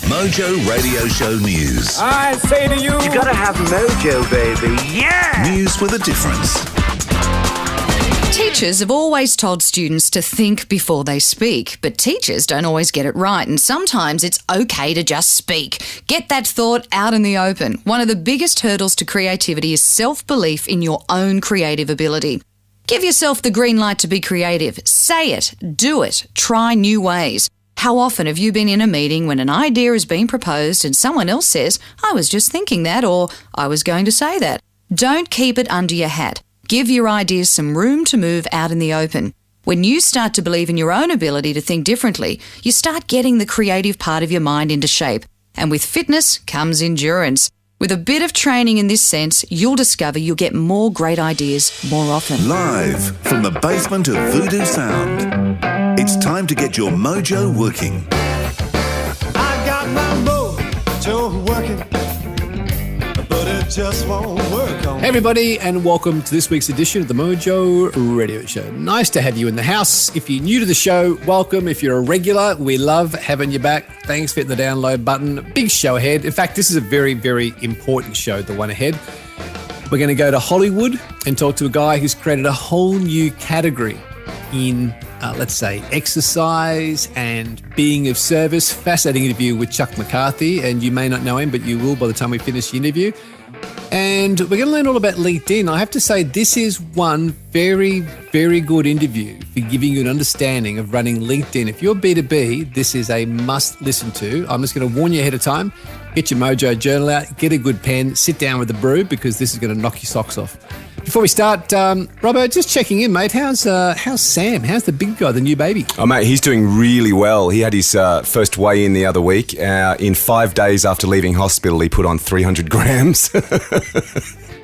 Mojo Radio Show News. I say to you, you gotta have Mojo, baby. Yeah! News with a difference. Teachers have always told students to think before they speak, but teachers don't always get it right, and sometimes it's okay to just speak. Get that thought out in the open. One of the biggest hurdles to creativity is self-belief in your own creative ability. Give yourself the green light to be creative. Say it, do it, try new ways. How often have you been in a meeting when an idea has been proposed and someone else says, I was just thinking that, or I was going to say that? Don't keep it under your hat. Give your ideas some room to move out in the open. When you start to believe in your own ability to think differently, you start getting the creative part of your mind into shape. And with fitness comes endurance. With a bit of training in this sense, you'll discover you'll get more great ideas more often. Live from the basement of Voodoo Sound, it's time to get your mojo working. I got my mojo working, but it just won't work on me. Hey everybody, and welcome to this week's edition of the Mojo Radio Show. Nice to have you in the house. If you're new to the show, welcome. If you're a regular, we love having you back. Thanks for hitting the download button. Big show ahead. In fact, this is a very, very important show, the one ahead. We're going to go to Hollywood and talk to a guy who's created a whole new category in, let's say, exercise and being of service. Fascinating interview with Chuck McCarthy, and you may not know him, but you will by the time we finish the interview. And we're going to learn all about LinkedIn. I have to say, this is one very, very good interview for giving you an understanding of running LinkedIn. If you're B2B, this is a must listen to. I'm just going to warn you ahead of time. Get your Mojo journal out, get a good pen, sit down with a brew, because this is going to knock your socks off. Before we start, Robbo, just checking in, mate. How's Sam? How's the big guy, the new baby? Oh, mate, he's doing really well. He had his first weigh-in the other week. In 5 days after leaving hospital, he put on 300 grams.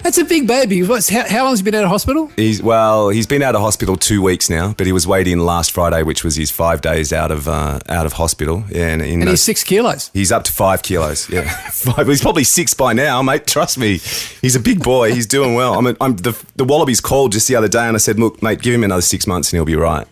That's a big baby. How long has he been out of hospital? He's been out of hospital 2 weeks now, but he was weighed in last Friday, which was his 5 days out of hospital. Yeah, and he's 6 kilos. He's up to 5 kilos. Yeah, 5. He's probably 6 by now, mate. Trust me, he's a big boy. He's doing well. The Wallabies called just the other day, and I said, "Look, mate, give him another 6 months, and he'll be right."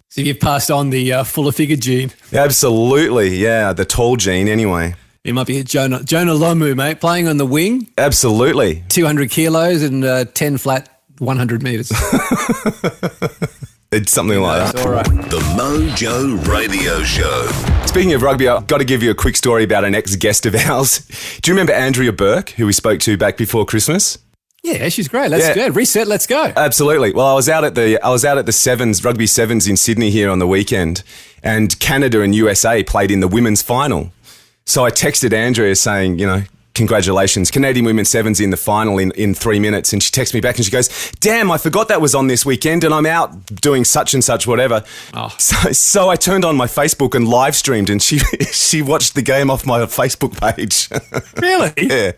So you've passed on the fuller figure gene. Absolutely, yeah, the tall gene. Anyway. He might be a Jonah Lomu, mate, playing on the wing. Absolutely. 200 kilos and 10 flat 100 metres. It's something like that. All right. The Mojo Radio Show. Speaking of rugby, I've got to give you a quick story about an ex-guest of ours. Do you remember Andrea Burke, who we spoke to back before Christmas? Yeah, she's great. Let's go. Reset, let's go. Absolutely. Well, I was out at the sevens, rugby sevens in Sydney here on the weekend, and Canada and USA played in the women's final. So I texted Andrea saying, congratulations, Canadian Women's Sevens in the final in 3 minutes. And she texts me back and she goes, damn, I forgot that was on this weekend and I'm out doing such and such whatever. Oh. So I turned on my Facebook and live streamed, and she watched the game off my Facebook page. Really? Yeah.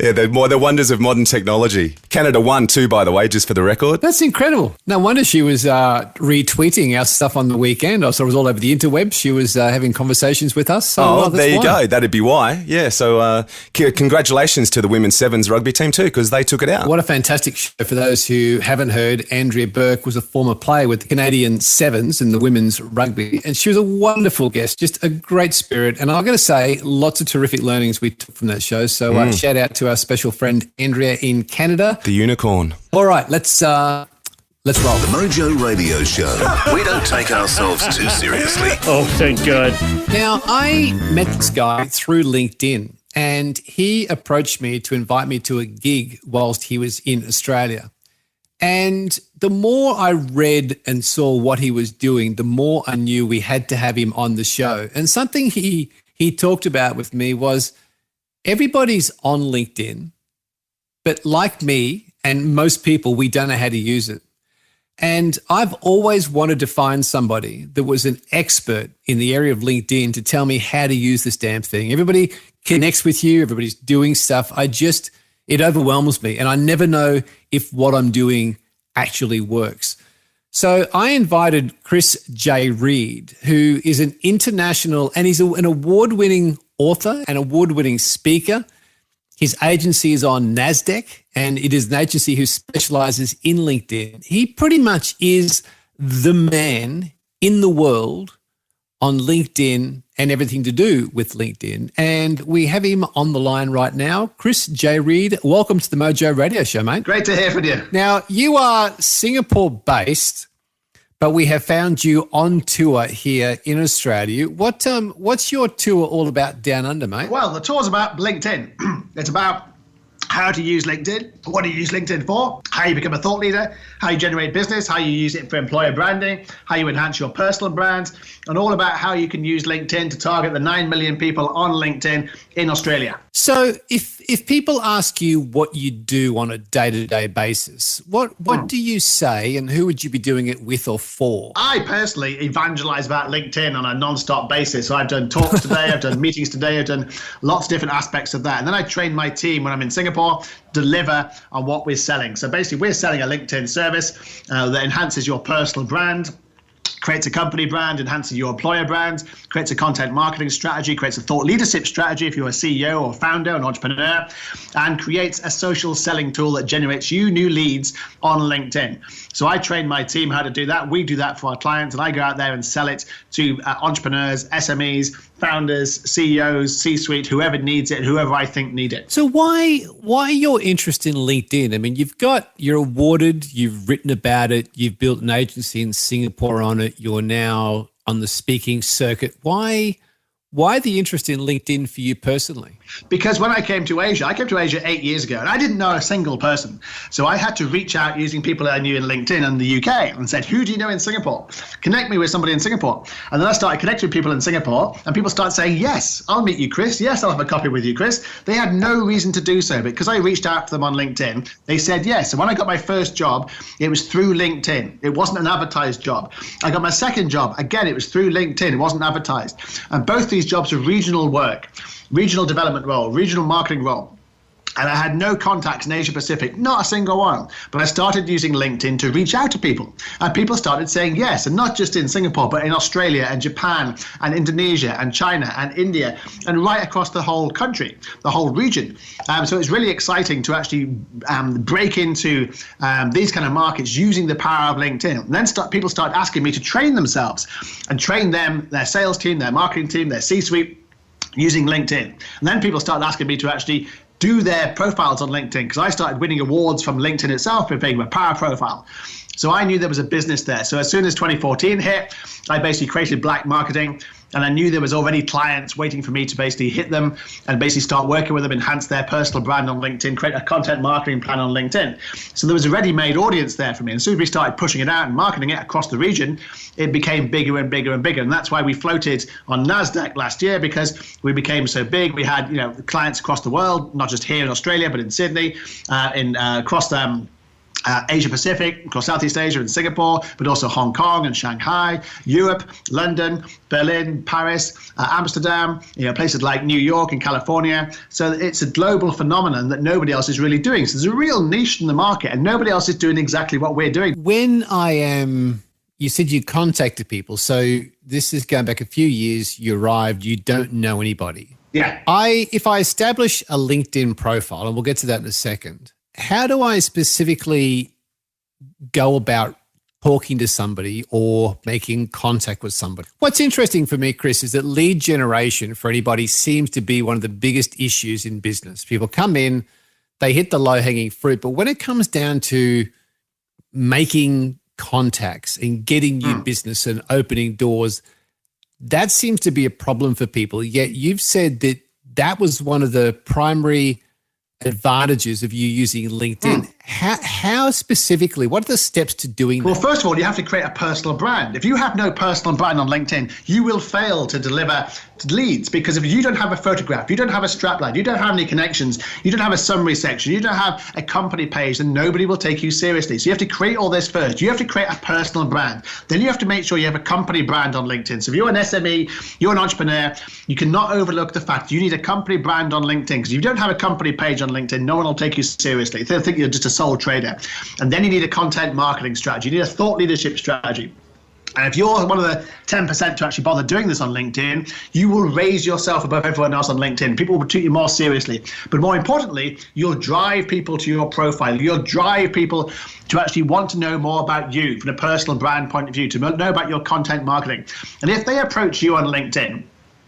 Yeah, the wonders of modern technology. Canada won too, by the way, just for the record. That's incredible. No wonder she was retweeting our stuff on the weekend. I saw it was all over the interwebs. She was having conversations with us. So, there you go. That'd be why. Yeah, so congratulations to the Women's Sevens rugby team too, because they took it out. What a fantastic show. For those who haven't heard, Andrea Burke was a former player with the Canadian Sevens in the women's rugby, and she was a wonderful guest, just a great spirit. And I'm going to say lots of terrific learnings we took from that show. So shout out to our special friend Andrea in Canada. The unicorn. All right, let's roll. The Mojo Radio Show. We don't take ourselves too seriously. Oh, thank God. Now, I met this guy through LinkedIn, and he approached me to invite me to a gig whilst he was in Australia. And the more I read and saw what he was doing, the more I knew we had to have him on the show. And something he talked about with me was, everybody's on LinkedIn, but like me and most people, we don't know how to use it. And I've always wanted to find somebody that was an expert in the area of LinkedIn to tell me how to use this damn thing. Everybody connects with you. Everybody's doing stuff. It overwhelms me, and I never know if what I'm doing actually works. So I invited Chris J. Reed, who is an international, and he's an award-winning author and award-winning speaker. His agency is on NASDAQ, and it is an agency who specializes in LinkedIn. He pretty much is the man in the world on LinkedIn and everything to do with LinkedIn. And we have him on the line right now. Chris J. Reid, welcome to the Mojo Radio Show, mate. Great to hear from you. Now, you are Singapore-based, but we have found you on tour here in Australia. What's your tour all about down under, mate? Well, the tour's about LinkedIn. It's about how to use LinkedIn, what do you use LinkedIn for, how you become a thought leader, how you generate business, how you use it for employer branding, how you enhance your personal brands, and all about how you can use LinkedIn to target the 9 million people on LinkedIn in Australia. So if people ask you what you do on a day-to-day basis, what do you say, and who would you be doing it with or for? I personally evangelize about LinkedIn on a non-stop basis. So I've done talks today, I've done meetings today, I've done lots of different aspects of that. And then I train my team when I'm in Singapore, deliver on what we're selling. So basically we're selling a LinkedIn service that enhances your personal brand, creates a company brand, enhances your employer brand, creates a content marketing strategy, creates a thought leadership strategy if you're a CEO or founder, an entrepreneur, and creates a social selling tool that generates you new leads on LinkedIn. So I train my team how to do that. We do that for our clients, and I go out there and sell it to entrepreneurs, SMEs, founders, CEOs, C-suite, whoever needs it, whoever I think need it. So why your interest in LinkedIn? I mean, you're awarded, you've written about it, you've built an agency in Singapore on it, you're now on the speaking circuit. Why the interest in LinkedIn for you personally? Because when I came to Asia 8 years ago, and I didn't know a single person. So I had to reach out using people I knew in LinkedIn in the UK and said, who do you know in Singapore? Connect me with somebody in Singapore. And then I started connecting with people in Singapore, and people started saying, yes, I'll meet you, Chris. Yes, I'll have a coffee with you, Chris. They had no reason to do so, but because I reached out to them on LinkedIn, they said yes. And when I got my first job, it was through LinkedIn. It wasn't an advertised job. I got my second job. Again, it was through LinkedIn. It wasn't advertised. And both these jobs were regional work, regional development role, regional marketing role. And I had no contacts in Asia Pacific, not a single one. But I started using LinkedIn to reach out to people. And people started saying yes, and not just in Singapore, but in Australia and Japan and Indonesia and China and India and right across the whole country, the whole region. So it's really exciting to actually break into these kind of markets using the power of LinkedIn. And then people start asking me to train themselves and train them, their sales team, their marketing team, their C-suite, using LinkedIn. And then people started asking me to actually do their profiles on LinkedIn, because I started winning awards from LinkedIn itself for being a power profile. So I knew there was a business there. So as soon as 2014 hit, I basically created Black Marketing, and I knew there was already clients waiting for me to basically hit them and basically start working with them, enhance their personal brand on LinkedIn, create a content marketing plan on LinkedIn. So there was a ready-made audience there for me. And as soon as we started pushing it out and marketing it across the region, it became bigger and bigger and bigger. And that's why we floated on NASDAQ last year, because we became so big. We had, clients across the world, not just here in Australia, but in Sydney, across Asia Pacific, across Southeast Asia and Singapore, but also Hong Kong and Shanghai, Europe, London, Berlin, Paris, Amsterdam, places like New York and California. So it's a global phenomenon that nobody else is really doing. So there's a real niche in the market, and nobody else is doing exactly what we're doing. You said you contacted people. So this is going back a few years. You arrived, you don't know anybody. Yeah. If I establish a LinkedIn profile, and we'll get to that in a second, how do I specifically go about talking to somebody or making contact with somebody? What's interesting for me, Chris, is that lead generation for anybody seems to be one of the biggest issues in business. People come in, they hit the low-hanging fruit, but when it comes down to making contacts and getting new business and opening doors, that seems to be a problem for people. Yet you've said that was one of the primary advantages of you using LinkedIn. How specifically, what are the steps to doing that? Well, first of all, you have to create a personal brand. If you have no personal brand on LinkedIn, you will fail to deliver leads, because if you don't have a photograph, you don't have a strapline, you don't have any connections, you don't have a summary section, you don't have a company page, then nobody will take you seriously. So you have to create all this first. You have to create a personal brand. Then you have to make sure you have a company brand on LinkedIn. So if you're an SME, you're an entrepreneur, you cannot overlook the fact you need a company brand on LinkedIn, because if you don't have a company page on LinkedIn, no one will take you seriously. They'll think you're just a sole trader. And then you need a content marketing strategy. You need a thought leadership strategy. And if you're one of the 10% to actually bother doing this on LinkedIn, you will raise yourself above everyone else on LinkedIn. People will treat you more seriously. But more importantly, you'll drive people to your profile. You'll drive people to actually want to know more about you from a personal brand point of view, to know about your content marketing. And if they approach you on LinkedIn,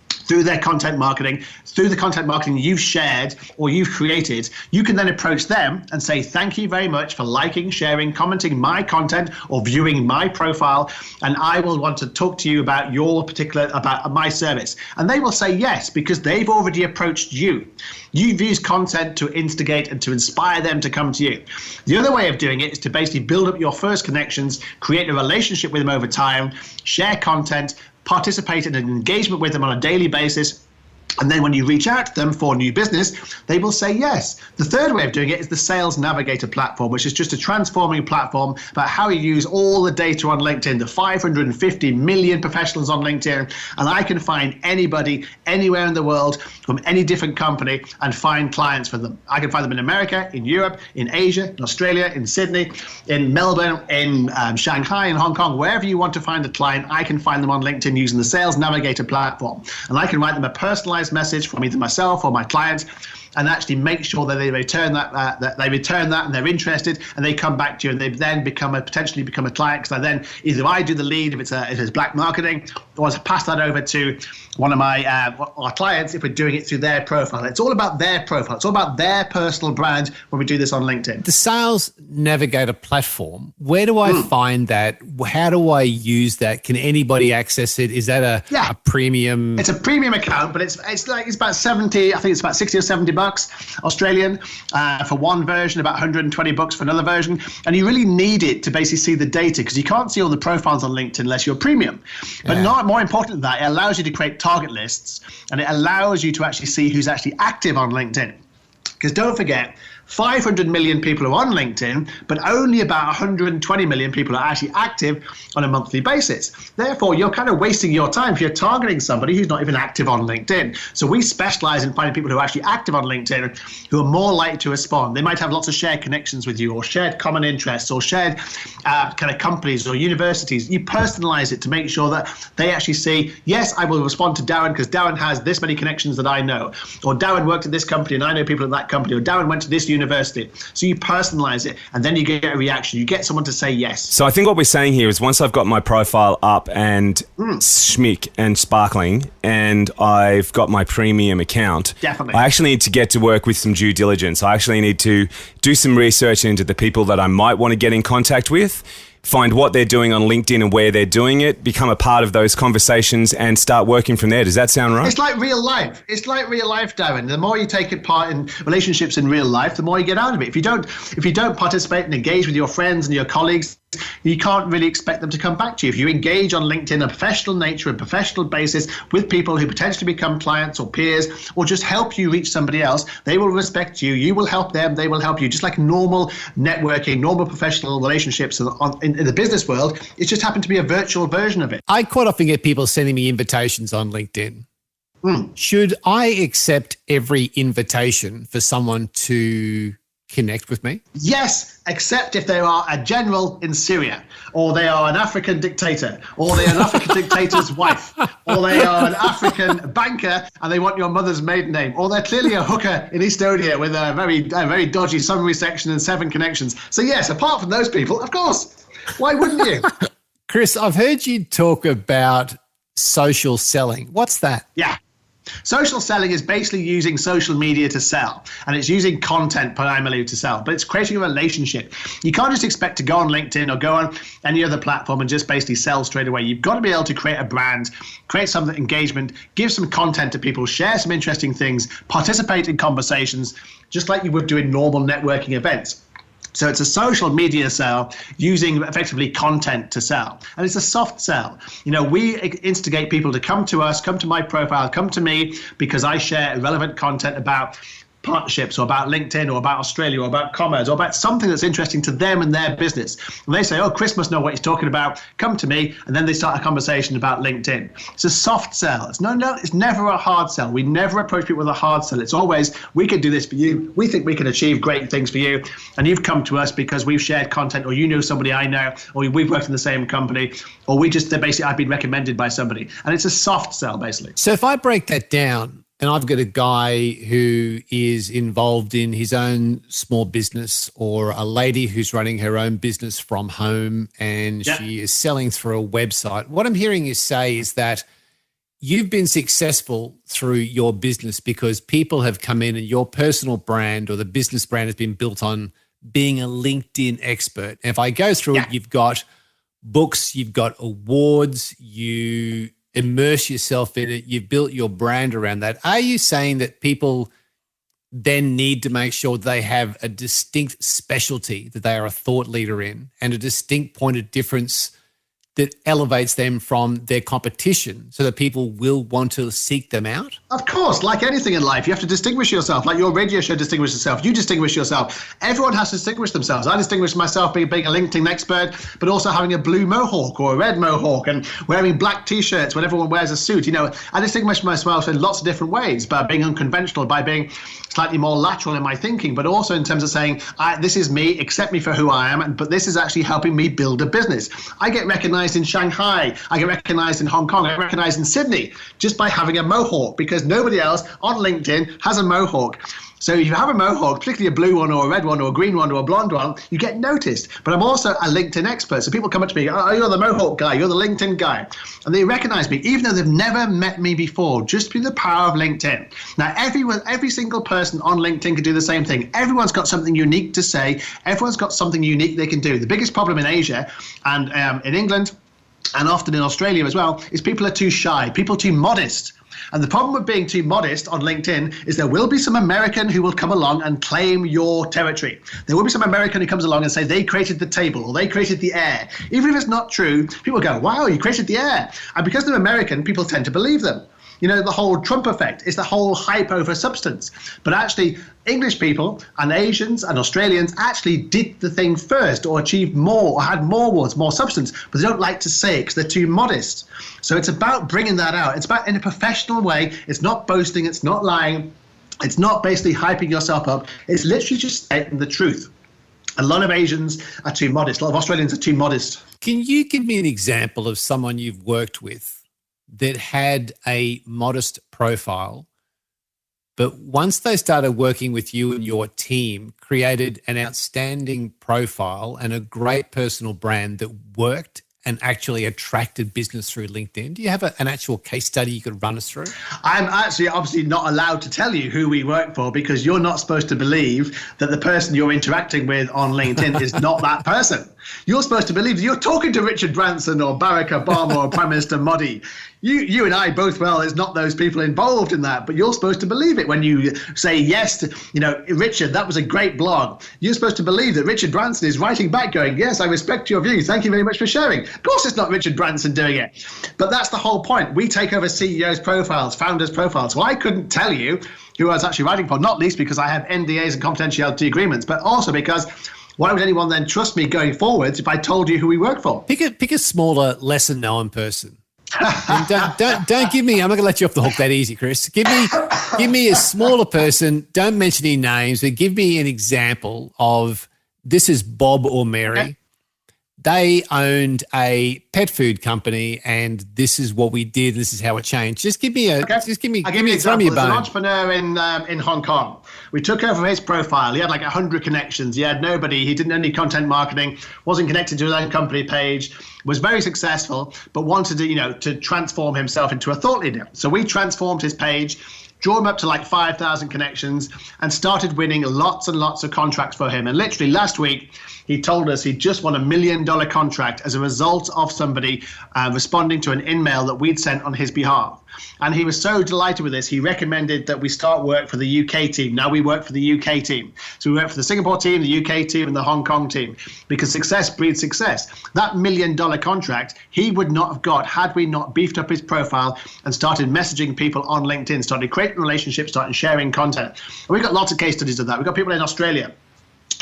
through their content marketing, through the content marketing you've shared or you've created, you can then approach them and say, thank you very much for liking, sharing, commenting my content or viewing my profile. And I will want to talk to you about about my service. And they will say yes, because they've already approached you. You've used content to instigate and to inspire them to come to you. The other way of doing it is to basically build up your first connections, create a relationship with them over time, share content, participate in an engagement with them on a daily basis. And then when you reach out to them for new business, they will say yes. The third way of doing it is the Sales Navigator platform, which is just a transforming platform about how you use all the data on LinkedIn, the 550 million professionals on LinkedIn, and I can find anybody anywhere in the world from any different company and find clients for them. I can find them in America, in Europe, in Asia, in Australia, in Sydney, in Melbourne, in Shanghai, in Hong Kong, wherever you want to find a client, I can find them on LinkedIn using the Sales Navigator platform. And I can write them a personalized message from either myself or my clients, and actually make sure that they return that and they're interested, and they come back to you, and they then potentially become a client, because either I do the lead if it's black marketing, or I pass that over to one of our clients if we're doing it through their profile. It's all about their profile. It's all about their personal brand when we do this on LinkedIn. The Sales Navigator platform, where do I find that? How do I use that? Can anybody access it? Is that a premium? It's a premium account, but it's about 70, I think it's about 60 or 70 bucks Australian for one version, about 120 bucks for another version. And you really need it to basically see the data, because you can't see all the profiles on LinkedIn unless you're premium. But more important than that, it allows you to create target lists, and it allows you to actually see who's actually active on LinkedIn. Because don't forget, 500 million people are on LinkedIn, but only about 120 million people are actually active on a monthly basis. Therefore, you're kind of wasting your time if you're targeting somebody who's not even active on LinkedIn. So we specialize in finding people who are actually active on LinkedIn, who are more likely to respond. They might have lots of shared connections with you, or shared common interests, or shared kind of companies or universities. You personalize it to make sure that they actually see, yes, I will respond to Darren because Darren has this many connections that I know, or Darren worked at this company and I know people at that company, or Darren went to this university. So you personalize it, and then you get a reaction. You get someone to say yes. So I think what we're saying here is, once I've got my profile up and schmick and sparkling, and I've got my premium account, definitely, I actually need to get to work with some due diligence. I actually need to do some research into the people that I might want to get in contact with, find what they're doing on LinkedIn and where they're doing it, become a part of those conversations, and start working from there. Does that sound right? It's like real life. It's like real life, Darren. The more you take part in relationships in real life, the more you get out of it. If you don't participate and engage with your friends and your colleagues, you can't really expect them to come back to you. If you engage on LinkedIn on a professional nature, a professional basis with people who potentially become clients or peers, or just help you reach somebody else, they will respect you. You will help them. They will help you. Just like normal networking, normal professional relationships in the business world, it just happened to be a virtual version of it. I quite often get people sending me invitations on LinkedIn. Should I accept every invitation for someone to connect with me? Yes, except if they are a general in Syria, or they are an African dictator, or they are an African dictator's wife, or they are an African banker and they want your mother's maiden name, or they're clearly a hooker in Estonia with a very dodgy summary section and 7 connections. So yes, apart from those people, of course. Why wouldn't you? Chris, I've heard you talk about social selling. What's that? Yeah. Social selling is basically using social media to sell, and it's using content primarily to sell, but it's creating a relationship. You can't just expect to go on LinkedIn or go on any other platform and just basically sell straight away. You've got to be able to create a brand, create some engagement, give some content to people, share some interesting things, participate in conversations, just like you would do in normal networking events. So it's a social media sell using effectively content to sell. And it's a soft sell. We instigate people to come to us, come to my profile, come to me, because I share relevant content about partnerships or about LinkedIn or about Australia or about commerce or about something that's interesting to them and their business. And they say, oh, Chris must know what he's talking about. Come to me. And then they start a conversation about LinkedIn. It's a soft sell. It's never a hard sell. We never approach people with a hard sell. It's always, we can do this for you. We think we can achieve great things for you. And you've come to us because we've shared content, or you know somebody I know, or we've worked in the same company, or I've been recommended by somebody. And it's a soft sell, basically. So if I break that down, and I've got a guy who is involved in his own small business, or a lady who's running her own business from home, and she is selling through a website. What I'm hearing you say is that you've been successful through your business because people have come in and your personal brand or the business brand has been built on being a LinkedIn expert. And if I go through it, you've got books, you've got awards, you immerse yourself in it, you've built your brand around that. Are you saying that people then need to make sure they have a distinct specialty that they are a thought leader in, and a distinct point of difference that elevates them from their competition so that people will want to seek them out? Of course, like anything in life, you have to distinguish yourself. Like your radio show distinguishes itself. You distinguish yourself. Everyone has to distinguish themselves. I distinguish myself being a LinkedIn expert, but also having a blue mohawk or a red mohawk and wearing black T-shirts when everyone wears a suit. You know, I distinguish myself in lots of different ways, by being unconventional, by being slightly more lateral in my thinking, but also in terms of saying, this is me, accept me for who I am, but this is actually helping me build a business. I get recognized in Shanghai, I get recognized in Hong Kong, I get recognized in Sydney just by having a mohawk, because nobody else on LinkedIn has a mohawk. So if you have a mohawk, particularly a blue one or a red one or a green one or a blonde one, you get noticed. But I'm also a LinkedIn expert. So people come up to me, oh, you're the mohawk guy, you're the LinkedIn guy. And they recognize me, even though they've never met me before, just through the power of LinkedIn. Now, every single person on LinkedIn can do the same thing. Everyone's got something unique to say. Everyone's got something unique they can do. The biggest problem in Asia and in England, and often in Australia as well, is people are too shy, people are too modest. And the problem with being too modest on LinkedIn is there will be some American who will come along and claim your territory. There will be some American who comes along and say they created the table or they created the air. Even if it's not true, people go, wow, you created the air. And because they're American, people tend to believe them. You know, the whole Trump effect is the whole hype over substance. But actually, English people and Asians and Australians actually did the thing first, or achieved more, or had more words, more substance, but they don't like to say it because they're too modest. So it's about bringing that out. It's about in a professional way. It's not boasting. It's not lying. It's not basically hyping yourself up. It's literally just stating the truth. A lot of Asians are too modest. A lot of Australians are too modest. Can you give me an example of someone you've worked with that had a modest profile, but once they started working with you and your team, created an outstanding profile and a great personal brand that worked and actually attracted business through LinkedIn? Do you have an actual case study you could run us through? I'm actually obviously not allowed to tell you who we work for, because you're not supposed to believe that the person you're interacting with on LinkedIn is not that person. You're supposed to believe that you're talking to Richard Branson or Barack Obama or Prime Minister Modi. You and I both, well, there's not those people involved in that, but you're supposed to believe it when you say yes to, Richard, that was a great blog. You're supposed to believe that Richard Branson is writing back going, yes, I respect your views. Thank you very much for sharing. Of course, it's not Richard Branson doing it. But that's the whole point. We take over CEOs' profiles, founders' profiles. So I couldn't tell you who I was actually writing for, not least because I have NDAs and confidentiality agreements, but also because why would anyone then trust me going forwards if I told you who we work for? Pick a smaller, lesser known person. And don't give me, I'm not going to let you off the hook that easy, Chris. Give me a smaller person. Don't mention any names, but give me an example of, this is Bob or Mary. Okay. They owned a pet food company, and this is what we did. This is how it changed. Just give me a, okay. Give me a bone. There's an entrepreneur in Hong Kong. We took over his profile. He had like 100 connections. He had nobody. He didn't know any content marketing. Wasn't connected to his own company page. Was very successful, but wanted to transform himself into a thought leader. So we transformed his page, drew him up to like 5,000 connections, and started winning lots and lots of contracts for him. And literally last week, he told us he just won $1 million contract as a result of somebody responding to an email that we'd sent on his behalf. And he was so delighted with this, he recommended that we start work for the UK team. Now we work for the UK team. So we work for the Singapore team, the UK team, and the Hong Kong team, because success breeds success. That $1 million contract he would not have got had we not beefed up his profile and started messaging people on LinkedIn, started creating relationships, started sharing content. And we've got lots of case studies of that. We've got people in Australia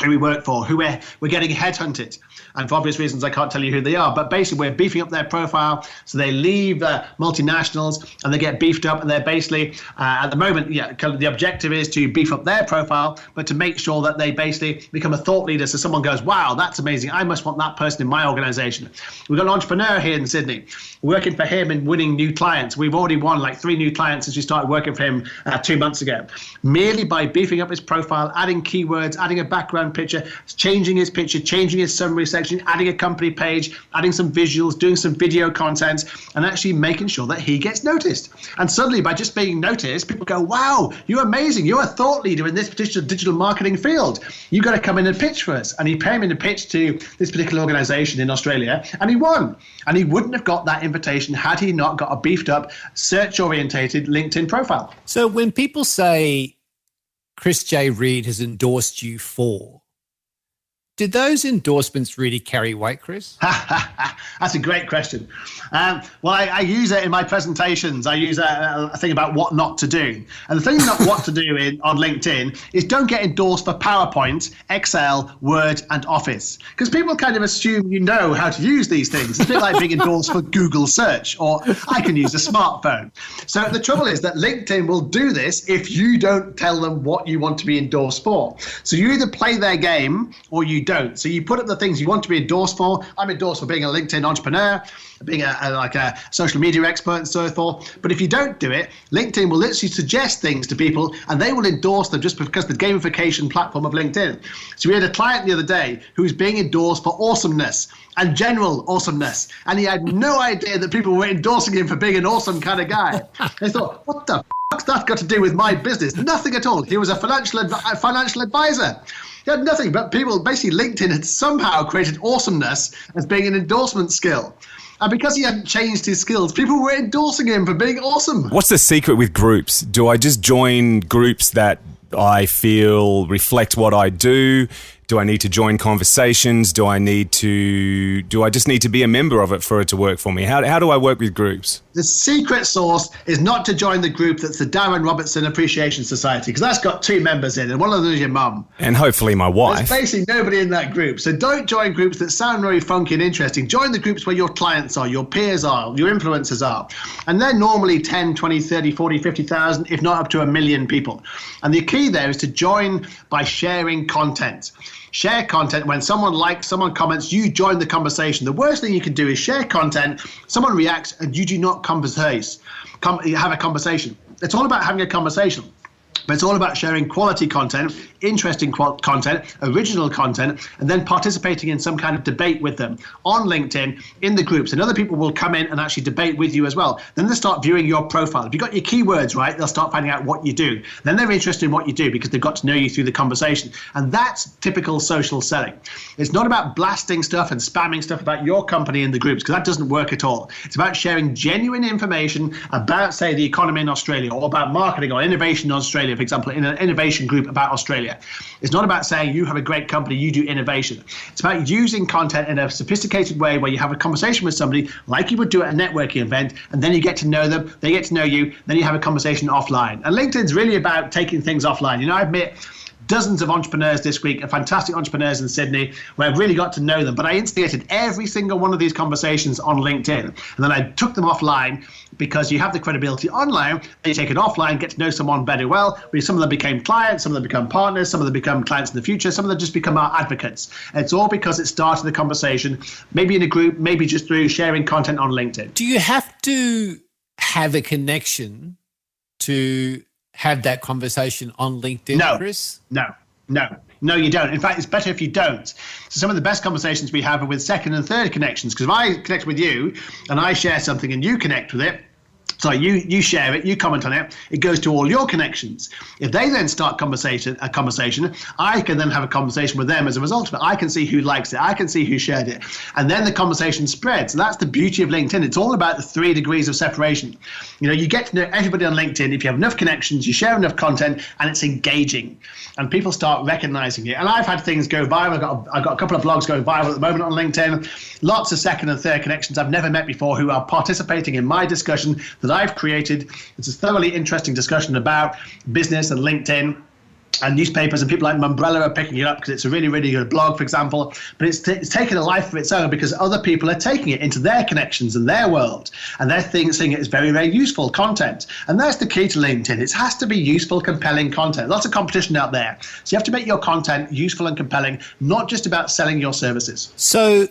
who we work for, who we're getting headhunted. And for obvious reasons, I can't tell you who they are. But basically, we're beefing up their profile. So they leave multinationals and they get beefed up. And they're basically, at the moment, kind of the objective is to beef up their profile, but to make sure that they basically become a thought leader. So someone goes, wow, that's amazing. I must want that person in my organization. We've got an entrepreneur here in Sydney, working for him and winning new clients. We've already won like 3 new clients since we started working for him 2 months ago, merely by beefing up his profile, adding keywords, adding a background picture, changing his picture, changing his summary section, adding a company page, adding some visuals, doing some video content, and actually making sure that he gets noticed. And suddenly, by just being noticed, people go, wow, you're amazing. You're a thought leader in this particular digital marketing field. You've got to come in and pitch for us. And he paid him in a pitch to this particular organization in Australia, and he won. And he wouldn't have got that invitation had he not got a beefed up, search-orientated LinkedIn profile. So when people say Chris J. Reed has endorsed you for, did those endorsements really carry weight, Chris? That's a great question. Well, I use it in my presentations. I use a thing about what not to do. And the thing not what to do on LinkedIn is don't get endorsed for PowerPoint, Excel, Word, and Office. Because people kind of assume you know how to use these things. It's a bit like being endorsed for Google search, or I can use a smartphone. So the trouble is that LinkedIn will do this if you don't tell them what you want to be endorsed for. So you either play their game or you don't. So you put up the things you want to be endorsed for. I'm endorsed for being a LinkedIn entrepreneur, being a social media expert and so forth. But if you don't do it, LinkedIn will literally suggest things to people and they will endorse them just because the gamification platform of LinkedIn. So we had a client the other day who was being endorsed for awesomeness and general awesomeness. And he had no idea that people were endorsing him for being an awesome kind of guy. They thought, what the fuck's that got to do with my business? Nothing at all. He was a financial advisor. He had nothing, but people, basically LinkedIn had somehow created awesomeness as being an endorsement skill. And because he hadn't changed his skills, people were endorsing him for being awesome. What's the secret with groups? Do I just join groups that I feel reflect what I do? Do I need to join conversations? Do I just need to be a member of it for it to work for me? How do I work with groups? The secret sauce is not to join the group that's the Darren Robertson Appreciation Society, because that's got 2 members in, and one of them is your mum. And hopefully my wife. There's basically nobody in that group. So don't join groups that sound very funky and interesting. Join the groups where your clients are, your peers are, your influencers are. And they're normally 10, 20, 30, 40, 50,000, if not up to 1 million people. And the key there is to join by sharing content. Share content. When someone likes, someone comments, you join the conversation. The worst thing you can do is share content, someone reacts, and you do not have a conversation. It's all about having a conversation. But it's all about sharing quality content, interesting content, original content, and then participating in some kind of debate with them on LinkedIn in the groups. And other people will come in and actually debate with you as well. Then they'll start viewing your profile. If you've got your keywords right, they'll start finding out what you do. Then they're interested in what you do because they've got to know you through the conversation. And that's typical social selling. It's not about blasting stuff and spamming stuff about your company in the groups, because that doesn't work at all. It's about sharing genuine information about, say, the economy in Australia, or about marketing or innovation in Australia, for example, in an innovation group about Australia. It's not about saying you have a great company, you do innovation. It's about using content in a sophisticated way where you have a conversation with somebody like you would do at a networking event, and then you get to know them, they get to know you, then you have a conversation offline. And LinkedIn's really about taking things offline. You know, I've met dozens of entrepreneurs this week, fantastic entrepreneurs in Sydney, where I've really got to know them. But I instigated every single one of these conversations on LinkedIn. And then I took them offline, because you have the credibility online, and you take it offline, get to know someone very well. Some of them became clients, some of them become partners, some of them become clients in the future, some of them just become our advocates. And it's all because it started the conversation, maybe in a group, maybe just through sharing content on LinkedIn. Do you have to have a connection to have that conversation on LinkedIn, Chris? No, you don't. In fact, it's better if you don't. So some of the best conversations we have are with second and third connections, because if I connect with you and I share something and you connect with it, So you share it, you comment on it, it goes to all your connections. If they then start a conversation, I can then have a conversation with them as a result of it. I can see who likes it, I can see who shared it, and then the conversation spreads. And that's the beauty of LinkedIn. It's all about the 3 degrees of separation. You get to know everybody on LinkedIn if you have enough connections, you share enough content, and it's engaging, and people start recognizing it. And I've had things go viral. I've got a couple of blogs going viral at the moment on LinkedIn. Lots of second and third connections I've never met before who are participating in my discussion that I've created. It's a thoroughly interesting discussion about business and LinkedIn and newspapers, and people like Mumbrella are picking it up because it's a really, really good blog, for example. But it's taken a life of its own because other people are taking it into their connections and their world, and they're seeing it as very, very useful content. And that's the key to LinkedIn. It has to be useful, compelling content. Lots of competition out there. So you have to make your content useful and compelling, not just about selling your services. So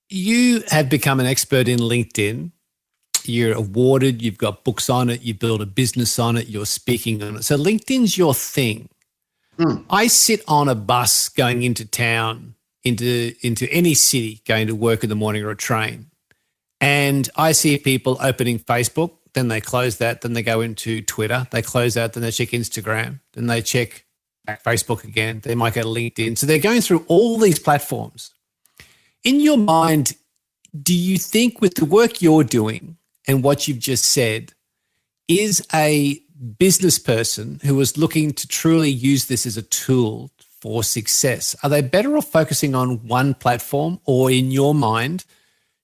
you have become an expert in LinkedIn. You're awarded, you've got books on it, you build a business on it, you're speaking on it. So LinkedIn's your thing. I sit on a bus going into town, into any city, going to work in the morning or a train, and I see people opening Facebook, then they close that, then they go into Twitter, they close that, then they check Instagram, then they check Facebook again, they might go to LinkedIn. So they're going through all these platforms. In your mind, do you think with the work you're doing and what you've just said, is a business person who is looking to truly use this as a tool for success, are they better off focusing on one platform, or in your mind,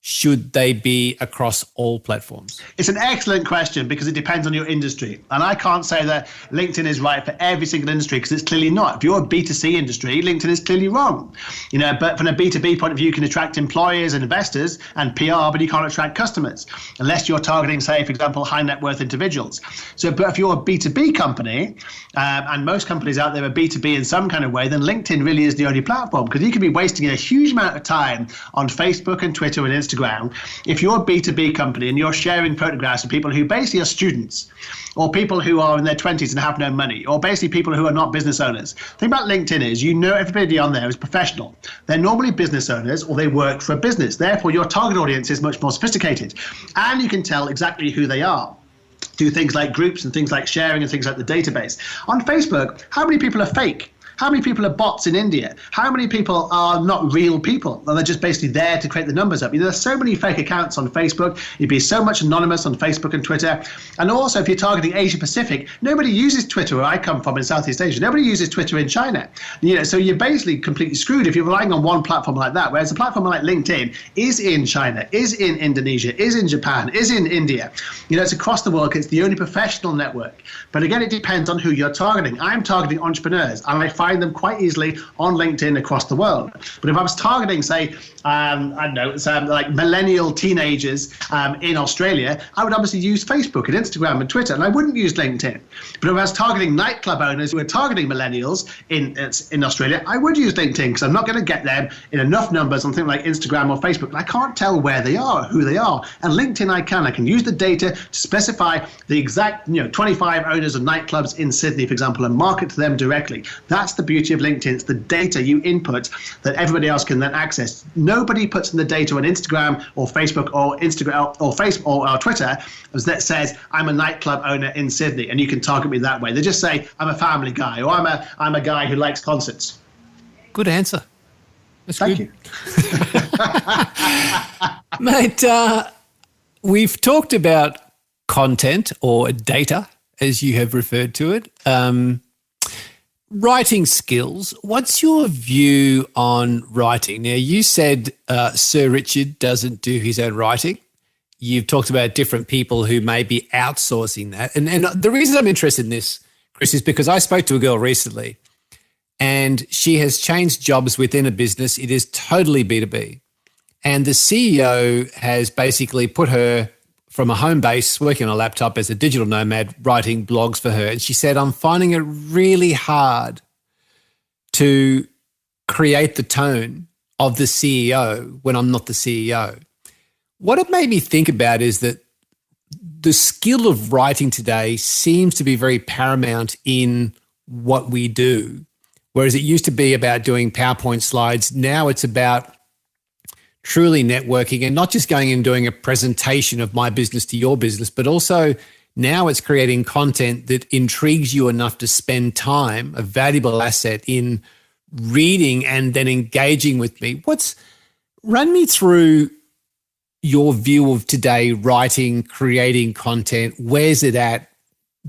should they be across all platforms? It's an excellent question because it depends on your industry. And I can't say that LinkedIn is right for every single industry because it's clearly not. If you're a B2C industry, LinkedIn is clearly wrong. But from a B2B point of view, you can attract employers and investors and PR, but you can't attract customers unless you're targeting, say, for example, high net worth individuals. But if you're a B2B company, and most companies out there are B2B in some kind of way, then LinkedIn really is the only platform, because you could be wasting a huge amount of time on Facebook and Twitter and Instagram. If you're a B2B company and you're sharing photographs of people who basically are students, or people who are in their 20s and have no money, or basically people who are not business owners. The thing about LinkedIn is, everybody on there is professional. They're normally business owners, or they work for a business. Therefore, your target audience is much more sophisticated, and you can tell exactly who they are. Do things like groups and things like sharing and things like the database. On Facebook, how many people are fake? How many people are bots in India? How many people are not real people? And they're just basically there to create the numbers up. There's so many fake accounts on Facebook. You'd be so much anonymous on Facebook and Twitter. And also, if you're targeting Asia Pacific, nobody uses Twitter where I come from in Southeast Asia. Nobody uses Twitter in China. So you're basically completely screwed if you're relying on one platform like that. Whereas a platform like LinkedIn is in China, is in Indonesia, is in Japan, is in India. It's across the world. It's the only professional network. But again, it depends on who you're targeting. I'm targeting entrepreneurs, and I find them quite easily on LinkedIn across the world. But if I was targeting, say, like millennial teenagers in Australia, I would obviously use Facebook and Instagram and Twitter, and I wouldn't use LinkedIn. But if I was targeting nightclub owners who are targeting millennials in Australia, I would use LinkedIn, because I'm not going to get them in enough numbers on things like Instagram or Facebook. And I can't tell where they are, who they are. And LinkedIn, I can use the data to specify the exact 25 owners of nightclubs in Sydney, for example, and market to them directly. That's the beauty of LinkedIn. It's the data you input that everybody else can then access. Nobody puts in the data on Instagram or Facebook or Twitter that says, I'm a nightclub owner in Sydney and you can target me that way. They just say, I'm a family guy, or I'm a guy who likes concerts. Good answer. That's Thank good. you. Mate, we've talked about content, or data, as you have referred to it. Writing skills. What's your view on writing? Now, you said Sir Richard doesn't do his own writing. You've talked about different people who may be outsourcing that. And the reason I'm interested in this, Chris, is because I spoke to a girl recently, and she has changed jobs within a business. It is totally B2B. And the CEO has basically put her from a home base, working on a laptop as a digital nomad, writing blogs for her. And she said, I'm finding it really hard to create the tone of the CEO when I'm not the CEO. What it made me think about is that the skill of writing today seems to be very paramount in what we do. Whereas it used to be about doing PowerPoint slides, now it's about truly networking and not just going and doing a presentation of my business to your business, but also now it's creating content that intrigues you enough to spend time, a valuable asset, in reading and then engaging with me. Run me through your view of today, writing, creating content. Where's it at?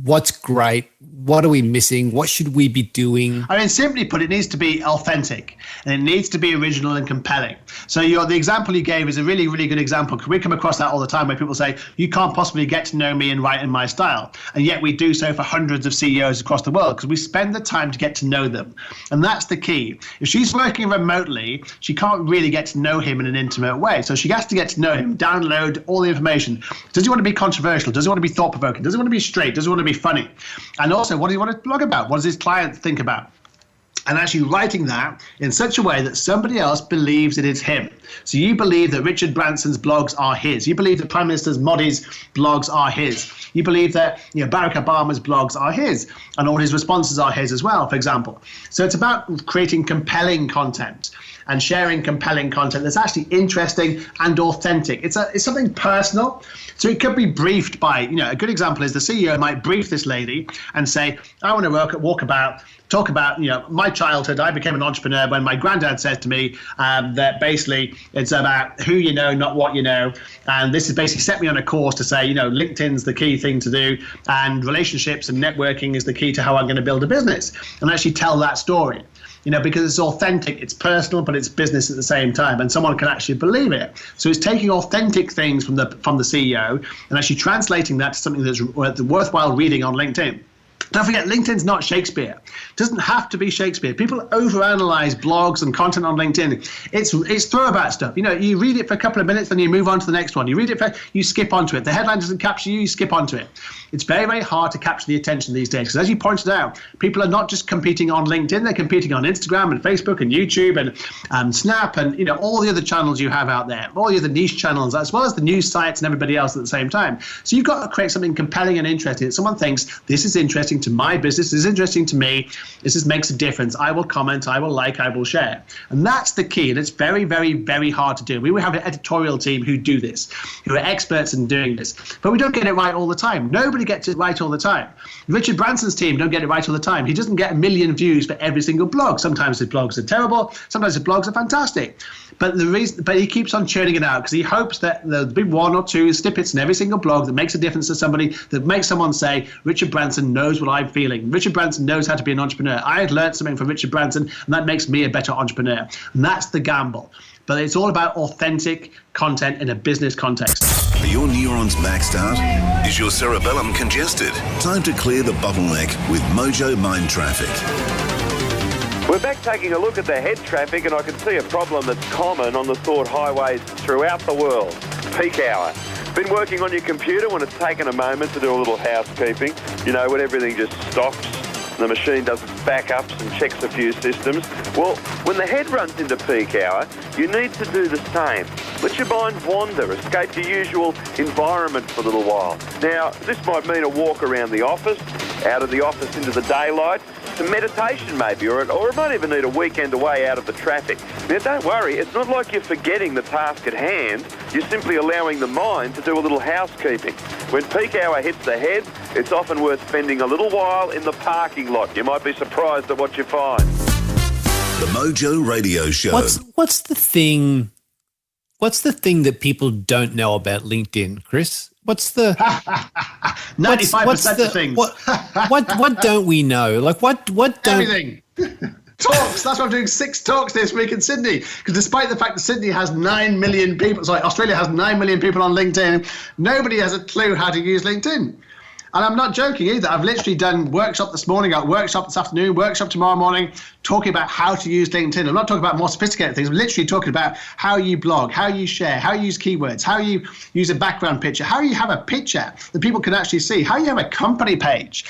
What's great? What are we missing? What should we be doing? I mean, simply put, it needs to be authentic and it needs to be original and compelling. So the example you gave is a really, really good example, because we come across that all the time where people say, you can't possibly get to know me and write in my style. And yet we do so for hundreds of CEOs across the world because we spend the time to get to know them. And that's the key. If she's working remotely, she can't really get to know him in an intimate way. So she has to get to know him, download all the information. Does he want to be controversial? Does he want to be thought-provoking? Does he want to be straight? Does he want to be funny? And also, what do you want to blog about? What does his client think about? And actually writing that in such a way that somebody else believes it is him. So you believe that Richard Branson's blogs are his. You believe that Prime Minister Modi's blogs are his. You believe that Barack Obama's blogs are his, and all his responses are his as well, for example. So it's about creating compelling content and sharing compelling content that's actually interesting and authentic. It's something personal. So it could be briefed by, a good example is the CEO might brief this lady and say, I want to talk about, my childhood. I became an entrepreneur when my granddad said to me that basically it's about who you know, not what you know. And this has basically set me on a course to say, LinkedIn's the key thing to do, and relationships and networking is the key to how I'm going to build a business, and actually tell that story. Because it's authentic, it's personal, but it's business at the same time, and someone can actually believe it. So it's taking authentic things from the CEO and actually translating that to something that's worthwhile reading on LinkedIn. Don't forget, LinkedIn's not Shakespeare. It doesn't have to be Shakespeare. People overanalyze blogs and content on LinkedIn. It's throwabout stuff. You read it for a couple of minutes, then you move on to the next one. You read it, you skip onto it. The headline doesn't capture you, you skip onto it. It's very, very hard to capture the attention these days, because as you pointed out, people are not just competing on LinkedIn, they're competing on Instagram and Facebook and YouTube and Snap and all the other channels you have out there, all the other niche channels, as well as the news sites and everybody else at the same time. So you've got to create something compelling and interesting that someone thinks, this is interesting to my business, this is interesting to me, this makes a difference. I will comment, I will like, I will share. And that's the key. And it's very, very, very hard to do. We have an editorial team who do this, who are experts in doing this. But we don't get it right all the time. Nobody gets it right all the time. Richard Branson's team don't get it right all the time. He doesn't get 1 million views for every single blog. Sometimes his blogs are terrible. Sometimes his blogs are fantastic. But he keeps on churning it out because he hopes that there'll be 1 or 2 snippets in every single blog that makes a difference to somebody, that makes someone say, Richard Branson knows what I'm feeling. Richard Branson knows how to be an entrepreneur. I had learned something from Richard Branson, and that makes me a better entrepreneur. And that's the gamble. But it's all about authentic content in a business context. Are your neurons maxed out? Is your cerebellum congested? Time to clear the bottleneck with Mojo Mind Traffic. We're back taking a look at the head traffic, and I can see a problem that's common on the thought highways throughout the world. Peak hour. Been working on your computer when it's taken a moment to do a little housekeeping, when everything just stops, the machine does its backups and checks a few systems. Well, when the head runs into peak hour, you need to do the same. Let your mind wander, escape your usual environment for a little while. Now, this might mean a walk around the office, out of the office into the daylight, some meditation maybe, or it might even need a weekend away out of the traffic. Now, don't worry, it's not like you're forgetting the task at hand. You're simply allowing the mind to do a little housekeeping. When peak hour hits the head, it's often worth spending a little while in the parking lot. You might be surprised at what you find. The Mojo Radio Show. What's the thing that people don't know about LinkedIn, Chris? What's the 95% of things? What don't we know? Like what don't everything. Talks. That's why I'm doing 6 talks this week in Sydney. Because despite the fact that Sydney has 9 million people, Australia has 9 million people on LinkedIn, nobody has a clue how to use LinkedIn. And I'm not joking either. I've literally done workshop this morning, got workshop this afternoon, workshop tomorrow morning, talking about how to use LinkedIn. I'm not talking about more sophisticated things. I'm literally talking about how you blog, how you share, how you use keywords, how you use a background picture, how you have a picture that people can actually see, how you have a company page.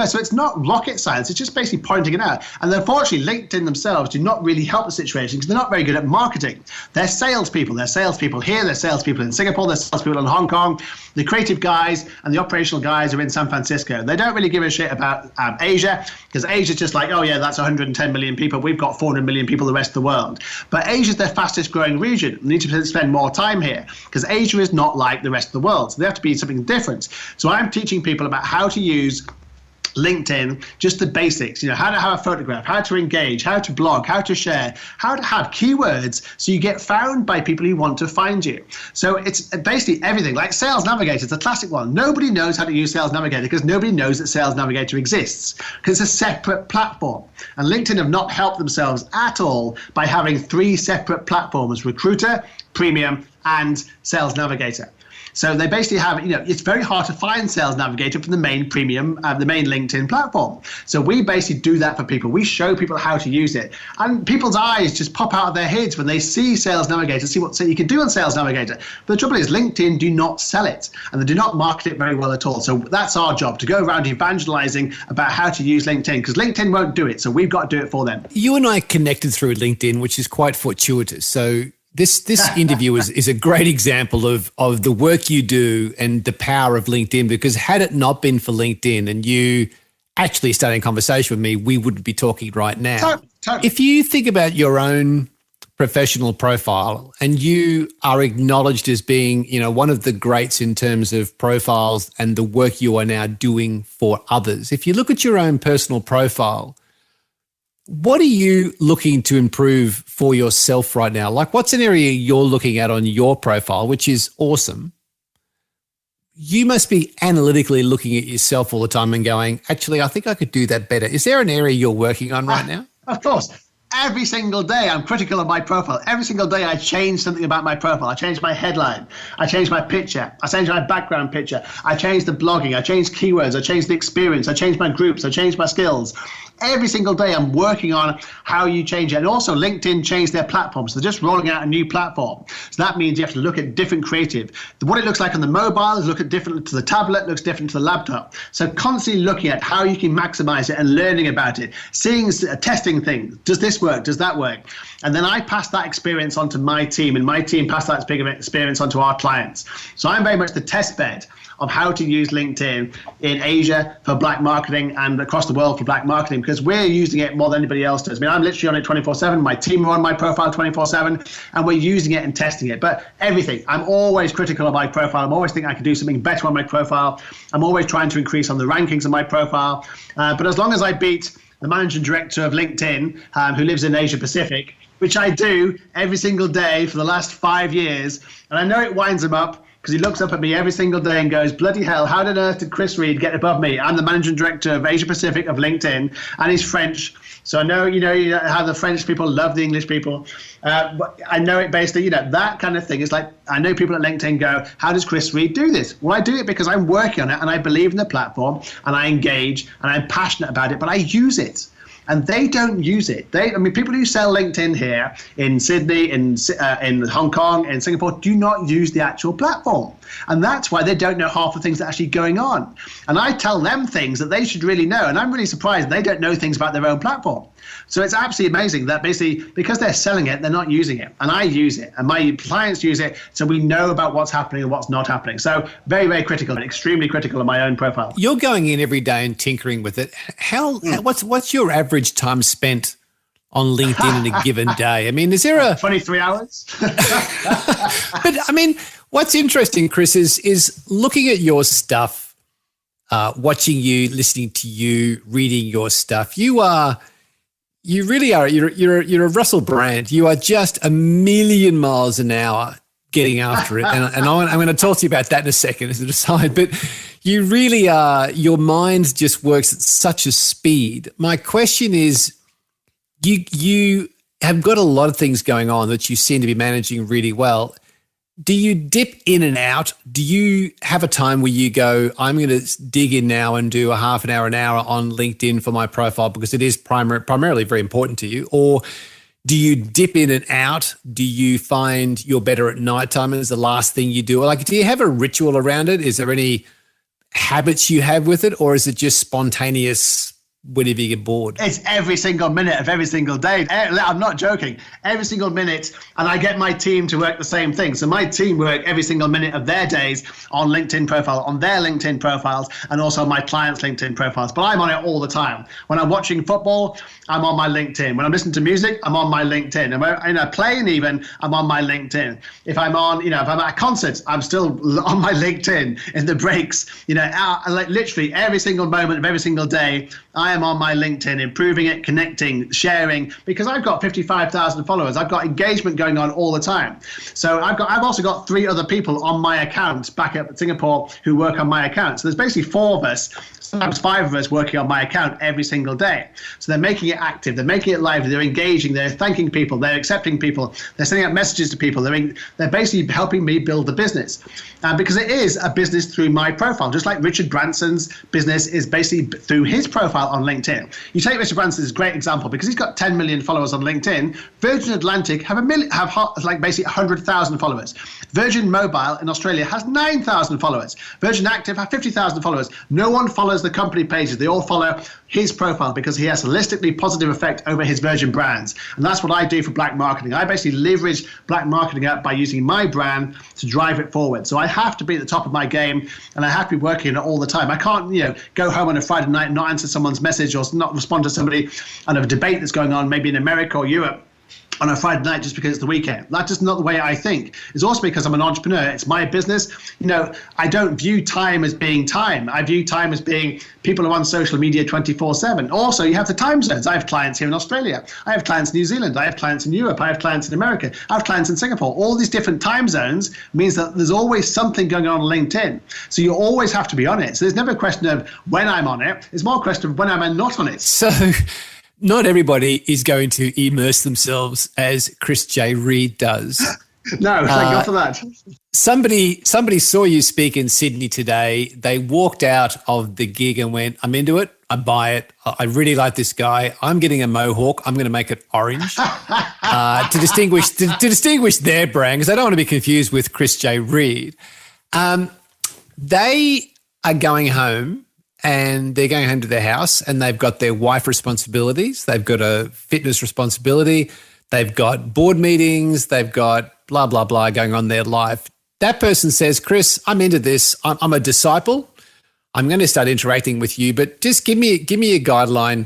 So it's not rocket science. It's just basically pointing it out. And unfortunately, LinkedIn themselves do not really help the situation because they're not very good at marketing. They're salespeople. They're salespeople here. They're salespeople in Singapore. They're salespeople in Hong Kong. The creative guys and the operational guys are in San Francisco. They don't really give a shit about Asia, because Asia's just like, oh yeah, that's 110 million people. We've got 400 million people, the rest of the world. But Asia's their fastest growing region. They need to spend more time here, because Asia is not like the rest of the world. So they have to be something different. So I'm teaching people about how to use LinkedIn, just the basics, how to have a photograph, how to engage, how to blog, how to share, how to have keywords so you get found by people who want to find you. So it's basically everything. Like Sales Navigator, it's a classic one. Nobody knows how to use Sales Navigator because nobody knows that Sales Navigator exists, because it's a separate platform. And LinkedIn have not helped themselves at all by having 3 separate platforms: Recruiter, Premium, and Sales Navigator. So they basically have, it's very hard to find Sales Navigator from the main premium, the main LinkedIn platform. So we basically do that for people. We show people how to use it. And people's eyes just pop out of their heads when they see Sales Navigator, see what you can do on Sales Navigator. But the trouble is, LinkedIn do not sell it, and they do not market it very well at all. So that's our job, to go around evangelizing about how to use LinkedIn, because LinkedIn won't do it. So we've got to do it for them. You and I connected through LinkedIn, which is quite fortuitous. So this interview is a great example of the work you do and the power of LinkedIn, because had it not been for LinkedIn and you actually starting a conversation with me, we wouldn't be talking right now. Totally. If you think about your own professional profile and you are acknowledged as being, one of the greats in terms of profiles and the work you are now doing for others, if you look at your own personal profile, what are you looking to improve for yourself right now? Like, what's an area you're looking at on your profile, which is awesome? You must be analytically looking at yourself all the time and going, actually, I think I could do that better. Is there an area you're working on right now? Of course. Every single day I'm critical of my profile. Every single day I change something about my profile. I change my headline. I change my picture. I change my background picture. I change the blogging. I change keywords. I change the experience. I change my groups. I change my skills. Every single day I'm working on how you change it. And also LinkedIn changed their platform. So they're just rolling out a new platform. So that means you have to look at different creative. What it looks like on the mobile is look at different to the tablet, looks different to the laptop. So constantly looking at how you can maximize it and learning about it, seeing, testing things. Does this work? Does that work? And then I pass that experience onto my team, and my team pass that experience onto our clients. So I'm very much the test bed of how to use LinkedIn in Asia for black marketing and across the world for black marketing, because we're using it more than anybody else does. I mean, I'm literally on it 24/7. My team are on my profile 24/7, and we're using it and testing it. But everything, I'm always critical of my profile. I'm always thinking I could do something better on my profile. I'm always trying to increase on the rankings of my profile. But as long as I beat the managing director of LinkedIn, who lives in Asia Pacific, which I do every single day for the last 5 years, and I know it winds him up, because he looks up at me every single day and goes, bloody hell, how on earth did Chris Reed get above me? I'm the managing director of Asia Pacific of LinkedIn, and he's French. So I know, how the French people love the English people. But I know it basically, that kind of thing is like, I know people at LinkedIn go, how does Chris Reed do this? Well, I do it because I'm working on it and I believe in the platform and I engage and I'm passionate about it, but I use it. And they don't use it. People who sell LinkedIn here in Sydney, in Hong Kong, in Singapore, do not use the actual platform. And that's why they don't know half the things that are actually going on. And I tell them things that they should really know. And I'm really surprised they don't know things about their own platform. So it's absolutely amazing that basically, because they're selling it, they're not using it. And I use it. And my clients use it. So we know about what's happening and what's not happening. So very, very critical, extremely critical of my own profile. You're going in every day and tinkering with it. What's your average time spent on LinkedIn in a given day? I mean, is there a 23 hours? But I mean, what's interesting, Chris, is looking at your stuff, watching you, listening to you, reading your stuff. You really are. You're a Russell Brand. You are just a million miles an hour getting after it. And I'm going to talk to you about that in a second as an aside. But you really are. Your mind just works at such a speed. My question is, you have got a lot of things going on that you seem to be managing really well. Do you dip in and out? Do you have a time where you go, I'm going to dig in now and do a half an hour on LinkedIn for my profile because it is primarily very important to you? Or do you dip in and out? Do you find you're better at nighttime as the last thing you do? Like, do you have a ritual around it? Is there any habits you have with it, or is it just spontaneous whenever you get bored? It's every single minute of every single day. I'm not joking. Every single minute, and I get my team to work the same thing. So my team work every single minute of their days on LinkedIn profile, on their LinkedIn profiles, and also my clients' LinkedIn profiles. But I'm on it all the time. When I'm watching football, I'm on my LinkedIn. When I'm listening to music, I'm on my LinkedIn. And when I'm playing even, I'm on my LinkedIn. If I'm on, if I'm at a concert, I'm still on my LinkedIn in the breaks. Like literally every single moment of every single day, I am on my LinkedIn, improving it, connecting, sharing, because I've got 55,000 followers. I've got engagement going on all the time. So I've also got 3 other people on my account back up at Singapore who work on my account. So there's basically 4 of us, sometimes 5 of us working on my account every single day. So they're making it active, they're making it lively, they're engaging, they're thanking people, they're accepting people, they're sending out messages to people, they're basically helping me build the business. Because it is a business through my profile, just like Richard Branson's business is basically through his profile on LinkedIn. You take Richard Branson as a great example because he's got 10 million followers on LinkedIn. Virgin Atlantic have basically 100,000 followers. Virgin Mobile in Australia has 9,000 followers. Virgin Active have 50,000 followers. No one follows the company pages. They all follow his profile because he has a holistically positive effect over his Virgin brands. And that's what I do for black marketing. I basically leverage black marketing up by using my brand to drive it forward. So I have to be at the top of my game and I have to be working on it all the time. I can't, go home on a Friday night and not answer someone's message or not respond to somebody on a debate that's going on maybe in America or Europe on a Friday night just because it's the weekend. That's just not the way I think. It's also because I'm an entrepreneur. It's my business. I don't view time as being time. I view time as being people who are on social media 24/7. Also, you have the time zones. I have clients here in Australia. I have clients in New Zealand. I have clients in Europe. I have clients in America. I have clients in Singapore. All these different time zones means that there's always something going on LinkedIn. So you always have to be on it. So there's never a question of when I'm on it. It's more a question of when am I not on it. So not everybody is going to immerse themselves as Chris J. Reed does. No, thank God for that. Somebody saw you speak in Sydney today. They walked out of the gig and went, I'm into it. I buy it. I really like this guy. I'm getting a mohawk. I'm going to make it orange to distinguish their brand because I don't want to be confused with Chris J. Reed. They are going home. And they're going home to their house and they've got their wife responsibilities. They've got a fitness responsibility. They've got board meetings. They've got blah, blah, blah going on in their life. That person says, Chris, I'm into this. I'm a disciple. I'm going to start interacting with you, but just give me a guideline.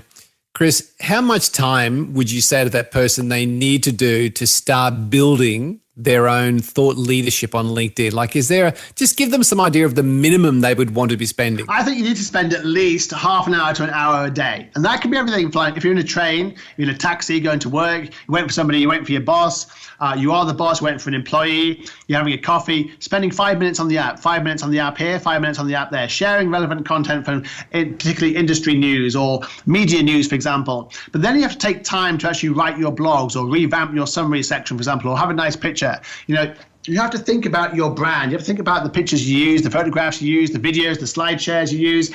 Chris, how much time would you say to that person they need to do to start building their own thought leadership on LinkedIn? Like, just give them some idea of the minimum they would want to be spending. I think you need to spend at least half an hour to an hour a day. And that can be everything from like if you're in a train, you're in a taxi, going to work, you wait for somebody, you wait for your boss, you are the boss, waiting for an employee, you're having a coffee, spending 5 minutes on the app, 5 minutes on the app here, 5 minutes on the app there, sharing relevant content from particularly industry news or media news, for example. But then you have to take time to actually write your blogs or revamp your summary section, for example, or have a nice picture. You have to think about your brand. You have to think about the pictures you use, the photographs you use, the videos, the slide shares you use.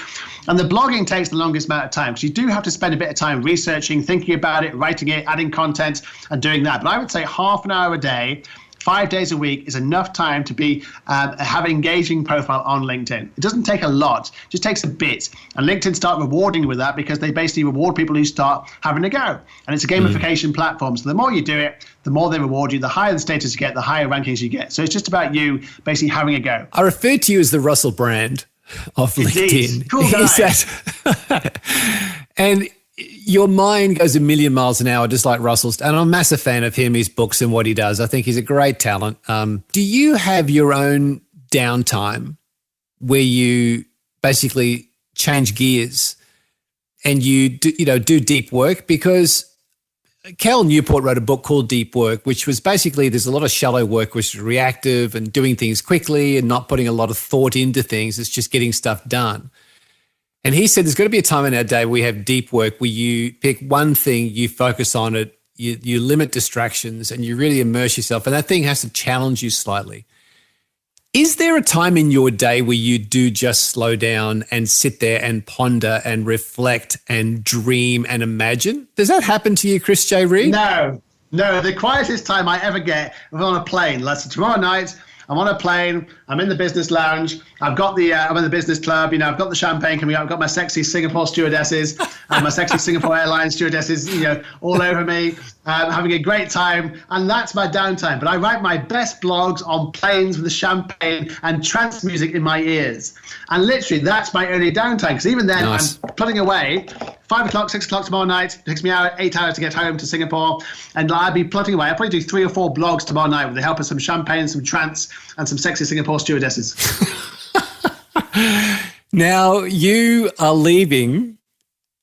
And the blogging takes the longest amount of time because you do have to spend a bit of time researching, thinking about it, writing it, adding content and doing that. But I would say half an hour a day, 5 days a week is enough time to have an engaging profile on LinkedIn. It doesn't take a lot, it just takes a bit. And LinkedIn start rewarding you with that because they basically reward people who start having a go. And it's a gamification platform. So the more you do it, the more they reward you, the higher the status you get, the higher rankings you get. So it's just about you basically having a go. I refer to you as the Russell Brand of LinkedIn. Cool guy. And your mind goes a million miles an hour, just like Russell's. And I'm a massive fan of him, his books and what he does. I think he's a great talent. Do you have your own downtime where you basically change gears and you do deep work? Because Cal Newport wrote a book called Deep Work, which was basically there's a lot of shallow work, which is reactive and doing things quickly and not putting a lot of thought into things. It's just getting stuff done. And he said there's got to be a time in our day where we have deep work where you pick one thing, you focus on it, you limit distractions and you really immerse yourself. And that thing has to challenge you slightly. Is there a time in your day where you do just slow down and sit there and ponder and reflect and dream and imagine? Does that happen to you, Chris J. Reed? No. The quietest time I ever get is on a plane. Tomorrow night, I'm on a plane. I'm in the business lounge. I've got I'm in the business club. I've got the champagne coming out. I've got my sexy Singapore stewardesses and my sexy Singapore Airlines stewardesses, all over me, having a great time. And that's my downtime. But I write my best blogs on planes with the champagne and trance music in my ears. And literally, that's my only downtime. Because even then, Nice. I'm plodding away. 5 o'clock, 6 o'clock tomorrow night. It takes me 8 hours to get home to Singapore. And I'll be plodding away. I'll probably do 3 or 4 blogs tomorrow night with the help of some champagne, some trance, and some sexy Singapore stewardesses. Now, you are leaving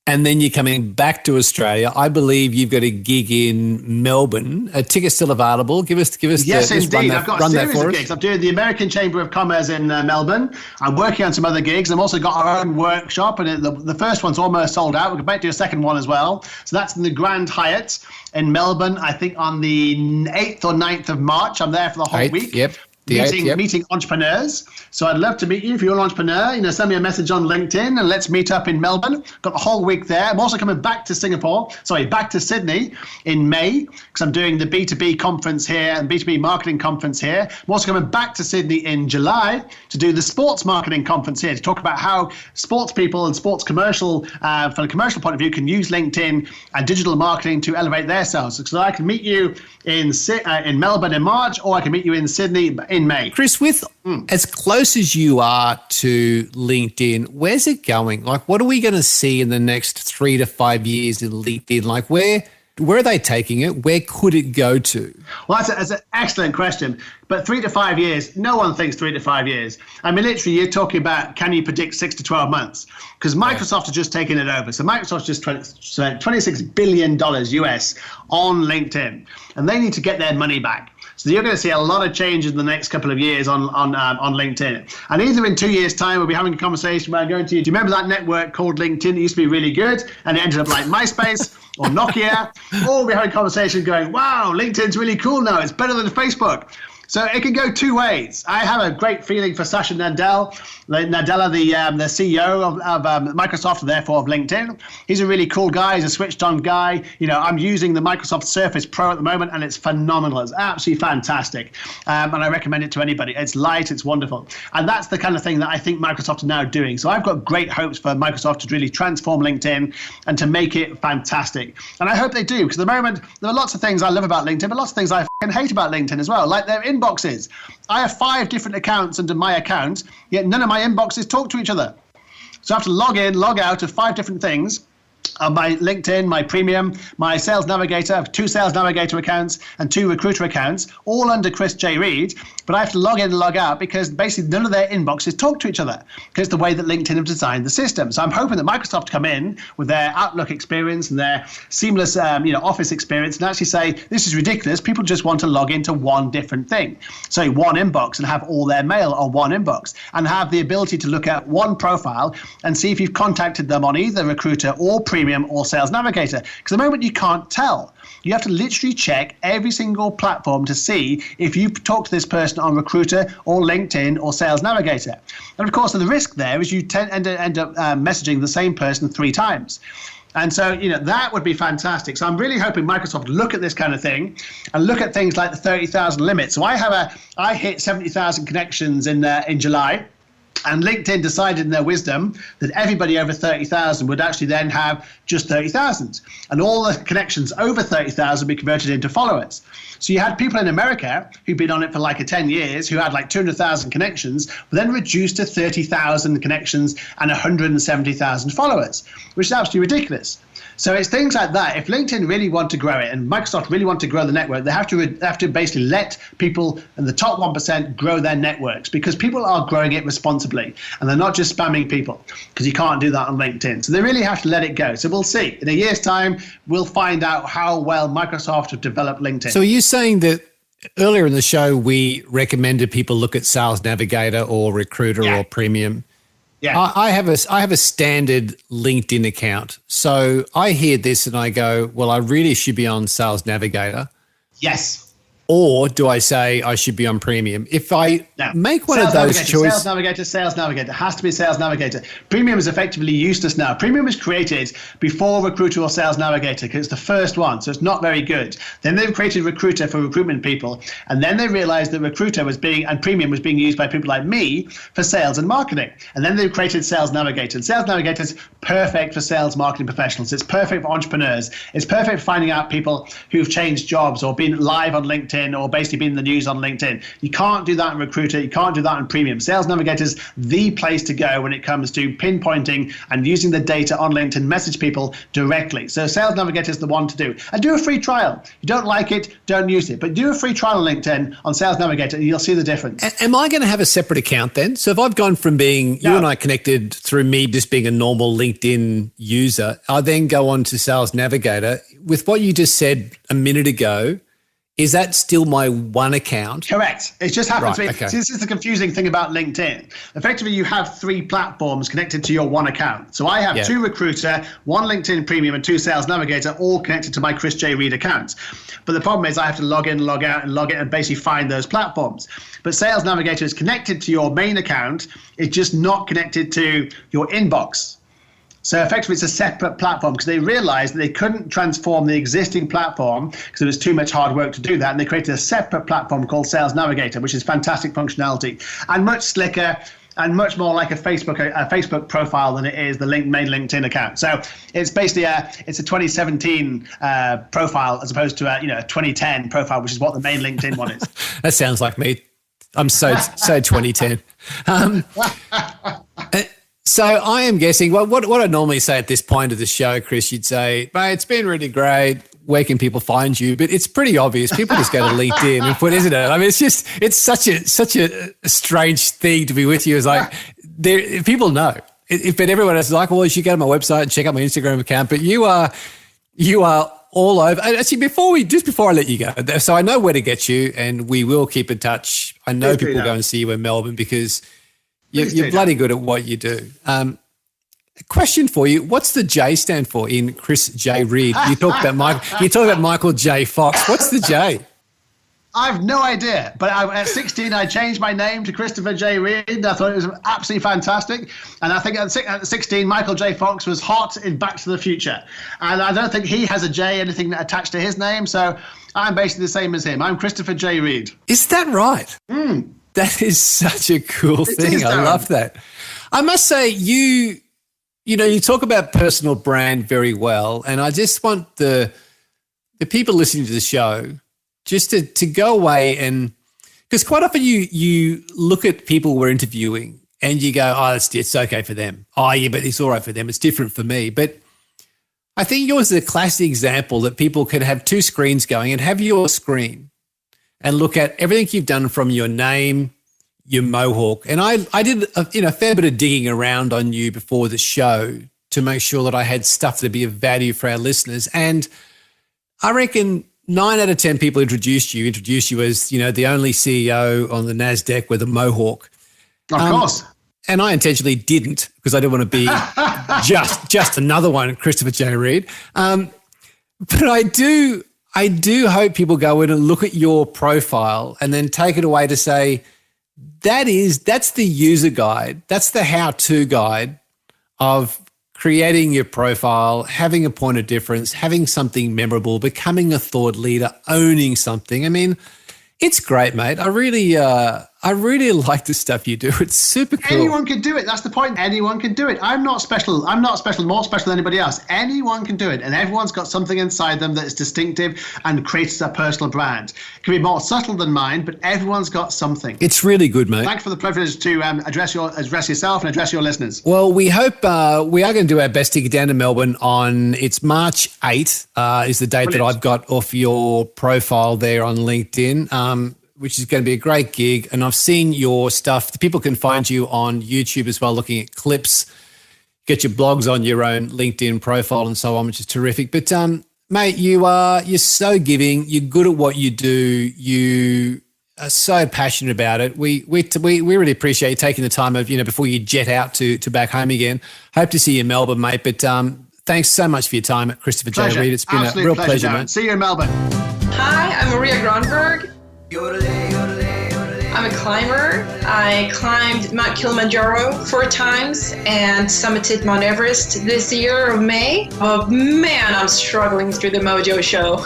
and then you're coming back to Australia. I believe you've got a gig in Melbourne. A ticket's still available. Give us Yes, just indeed. I've got a series of gigs. Us. I'm doing the American Chamber of Commerce in Melbourne. I'm working on some other gigs. I've also got our own workshop, and the first one's almost sold out. We're about to do a second one as well. So that's in the Grand Hyatt in Melbourne, I think on the 8th or 9th of March. I'm there for the whole week. Yep. Meeting entrepreneurs. So I'd love to meet you if you're an entrepreneur. Send me a message on LinkedIn and let's meet up in Melbourne. Got the whole week there. I'm also coming back to Sydney in May because I'm doing the B2B conference here and B2B marketing conference here. I'm also coming back to Sydney in July to do the sports marketing conference here to talk about how sports people and sports commercial, from a commercial point of view, can use LinkedIn and digital marketing to elevate their sales. So I can meet you in Melbourne in March, or I can meet you in Sydney in May. Chris, with as close as you are to LinkedIn, where's it going? Like, what are we going to see in the next 3 to 5 years in LinkedIn? Like, where are they taking it? Where could it go to? Well, that's an excellent question. But 3 to 5 years, no one thinks 3 to 5 years. I mean, literally, you're talking about, can you predict 6 to 12 months? Because Microsoft has just taken it over. So Microsoft's just spent $26 billion US on LinkedIn, and they need to get their money back. So you're going to see a lot of change in the next couple of years on LinkedIn. And either in 2 years' time, we'll be having a conversation where I'm going to, do you remember that network called LinkedIn? It used to be really good, and it ended up like MySpace or Nokia. Or we'll be having a conversation going, wow, LinkedIn's really cool now. It's better than Facebook. So it can go 2 ways. I have a great feeling for Satya Nadella, the CEO of Microsoft, and therefore of LinkedIn. He's a really cool guy. He's a switched-on guy. I'm using the Microsoft Surface Pro at the moment, and it's phenomenal. It's absolutely fantastic, and I recommend it to anybody. It's light. It's wonderful, and that's the kind of thing that I think Microsoft are now doing. So I've got great hopes for Microsoft to really transform LinkedIn and to make it fantastic. And I hope they do, because at the moment there are lots of things I love about LinkedIn, but lots of things I hate about LinkedIn as well, like their inboxes. I have 5 different accounts under my account, yet none of my inboxes talk to each other. So I have to log in, log out of 5 different things. My LinkedIn, my Premium, my Sales Navigator. I have 2 Sales Navigator accounts and 2 Recruiter accounts, all under Chris J. Reed. But I have to log in and log out because basically none of their inboxes talk to each other because it's the way that LinkedIn have designed the system. So I'm hoping that Microsoft come in with their Outlook experience and their seamless Office experience and actually say, this is ridiculous. People just want to log into one different thing. So one inbox and have all their mail on one inbox and have the ability to look at one profile and see if you've contacted them on either Recruiter or Premium or Sales Navigator. Because the moment you can't tell, you have to literally check every single platform to see if you've talked to this person on Recruiter or LinkedIn or Sales Navigator. And of course, the risk there is you end up messaging the same person 3 times. And so, that would be fantastic. So I'm really hoping Microsoft look at this kind of thing and look at things like the 30,000 limit. So I hit 70,000 connections in July. And LinkedIn decided in their wisdom that everybody over 30,000 would actually then have just 30,000. And all the connections over 30,000 would be converted into followers. So you had people in America who'd been on it for 10 years, who had 200,000 connections, but then reduced to 30,000 connections and 170,000 followers, which is absolutely ridiculous. So it's things like that. If LinkedIn really want to grow it and Microsoft really want to grow the network, they have to basically let people in the top 1% grow their networks because people are growing it responsibly and they're not just spamming people because you can't do that on LinkedIn. So they really have to let it go. So we'll see. In a year's time, we'll find out how well Microsoft have developed LinkedIn. So are you saying that earlier in the show we recommended people look at Sales Navigator or Recruiter or Premium? Yeah. I have a standard LinkedIn account. So I hear this and I go, well, I really should be on Sales Navigator. Yes. Or do I say I should be on premium? If I make one of those choices. Sales Navigator. It has to be Sales Navigator. Premium is effectively useless now. Premium was created before Recruiter or Sales Navigator because it's the first one, so it's not very good. Then they've created Recruiter for recruitment people, and then they realized that Recruiter and Premium was being used by people like me for sales and marketing. And then they've created Sales Navigator. And Sales Navigator is perfect for sales marketing professionals. It's perfect for entrepreneurs. It's perfect for finding out people who've changed jobs or been live on LinkedIn or basically been in the news on LinkedIn. You can't do that in Recruiter. You can't do that in Premium. Sales Navigator is the place to go when it comes to pinpointing and using the data on LinkedIn, message people directly. So Sales Navigator is the one to do. And do a free trial. You don't like it, don't use it. But do a free trial on LinkedIn on Sales Navigator and you'll see the difference. Am I going to have a separate account then? So if I've gone from being, you and I connected through me just being a normal LinkedIn user, I then go on to Sales Navigator. With what you just said a minute ago, is that still my one account? Correct. It just happens to be. Okay. See, this is the confusing thing about LinkedIn. Effectively, you have 3 platforms connected to your one account. So I have 2 Recruiter, 1 LinkedIn Premium, and 2 Sales Navigator, all connected to my Chris J. Reid account. But the problem is I have to log in, log out, and log in and basically find those platforms. But Sales Navigator is connected to your main account. It's just not connected to your inbox. So effectively, it's a separate platform because they realized that they couldn't transform the existing platform because it was too much hard work to do that. And they created a separate platform called Sales Navigator, which is fantastic functionality and much slicker and much more like a Facebook profile than it is the main LinkedIn account. So it's basically it's a 2017 profile as opposed to a 2010 profile, which is what the main LinkedIn one is. That sounds like me. I'm so 2010. So I am guessing, what I normally say at this point of the show, Chris, you'd say, mate, it's been really great. Where can people find you? But it's pretty obvious. People just go to LinkedIn and put, isn't it? I mean, it's such a strange thing to be with you. It's like, people know. But everyone else is like, well, you should go to my website and check out my Instagram account. But you are all over. Actually, before I let you go, so I know where to get you and we will keep in touch. I know people go and see you in Melbourne because you're bloody good at what you do. A question for you: what's the J stand for in Chris J. Reid? You talk about Michael J. Fox. What's the J? I have no idea. But at 16, I changed my name to Christopher J. Reid. I thought it was absolutely fantastic. And I think at 16, Michael J. Fox was hot in Back to the Future. And I don't think he has a J, anything attached to his name. So I'm basically the same as him. I'm Christopher J. Reid. Is that right? That is such a cool thing. I love that. I must say, you talk about personal brand very well, and I just want the people listening to the show just to go away and because quite often you look at people we're interviewing and you go, oh, it's okay for them. Oh, yeah, but it's all right for them. It's different for me. But I think yours is a classic example that people can have 2 screens going and have your screen and look at everything you've done from your name, your mohawk. And I did a fair bit of digging around on you before the show to make sure that I had stuff to be of value for our listeners. And I reckon 9 out of 10 people introduced you as, the only CEO on the NASDAQ with a mohawk. Of course. And I intentionally didn't because I didn't want to be just another one, Christopher J. Reid. But I do hope people go in and look at your profile and then take it away to say, that's the user guide. That's the how-to guide of creating your profile, having a point of difference, having something memorable, becoming a thought leader, owning something. I mean, it's great, mate. I really like the stuff you do. It's super cool. Anyone can do it. That's the point. Anyone can do it. I'm not special. I'm not special, more special than anybody else. Anyone can do it. And everyone's got something inside them that is distinctive and creates a personal brand. It can be more subtle than mine, but everyone's got something. It's really good, mate. Thanks for the privilege to address yourself and address your listeners. Well, we hope we are going to do our best to get down to Melbourne it's March 8th is the date that I've got off your profile there on LinkedIn. Which is going to be a great gig. And I've seen your stuff. People can find you on YouTube as well, looking at clips, get your blogs on your own LinkedIn profile and so on, which is terrific. But mate, you're so giving. You're good at what you do. You are so passionate about it. We really appreciate you taking the time of, before you jet out to back home again. Hope to see you in Melbourne, mate. But thanks so much for your time at Christopher J. Reid. It's been a real pleasure, mate. See you in Melbourne. Hi, I'm Maria Gronberg. I'm a climber. I climbed Mount Kilimanjaro 4 times and summited Mount Everest this year of May. Oh man, I'm struggling through the Mojo show.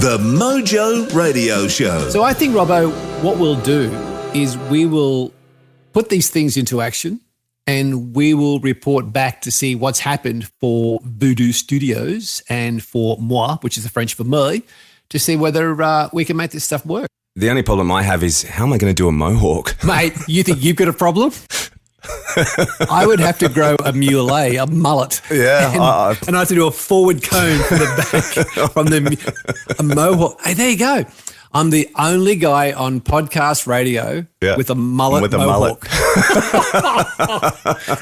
The Mojo Radio Show. So I think, Robbo, what we'll do is we will put these things into action and we will report back to see what's happened for Voodoo Studios and for moi, which is the French for me, to see whether we can make this stuff work. The only problem I have is how am I going to do a mohawk? Mate, you think you've got a problem? I would have to grow a mullet, a mullet. Yeah. And I have to do a forward cone from the back, from a mohawk. Hey, there you go. I'm the only guy on podcast radio with a mullet mohawk.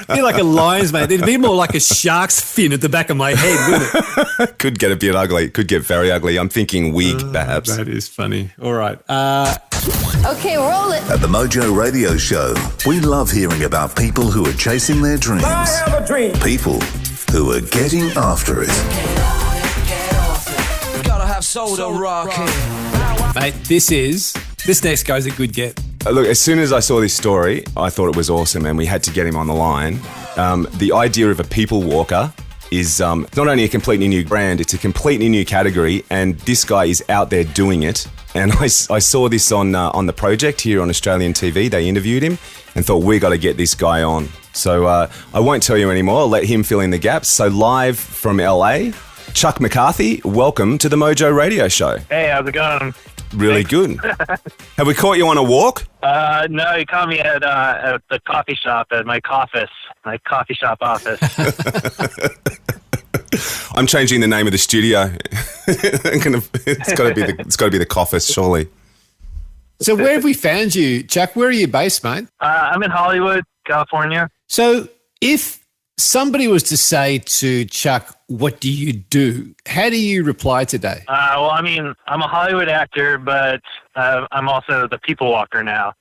Be like a lion's mate. It'd be more like a shark's fin at the back of my head, wouldn't it? Could get a bit ugly. Could get very ugly. I'm thinking wig, perhaps. That is funny. All right. Okay, roll it. At the Mojo Radio Show, we love hearing about people who are chasing their dreams. I have a dream. People who are getting after it. Gotta have soda rock. Mate, this next guy's a good get. Look, as soon as I saw this story, I thought it was awesome and we had to get him on the line. The idea of a people walker is not only a completely new brand, it's a completely new category, and this guy is out there doing it. And I saw this on the project here on Australian TV. They interviewed him and thought, we got to get this guy on. So I won't tell you anymore. I'll let him fill in the gaps. So live from LA, Chuck McCarthy, welcome to the Mojo Radio Show. Hey, how's it going? Really good. Have we caught you on a walk? No, you caught me at the coffee shop, at my coffee shop office. I'm changing the name of the studio. It's got to be the Coffis, surely. So where have we found you, Chuck? Where are you based, mate? I'm in Hollywood, California. So if somebody was to say to Chuck, what do you do? How do you reply today? Well, I mean, I'm a Hollywood actor, but I'm also the people walker now.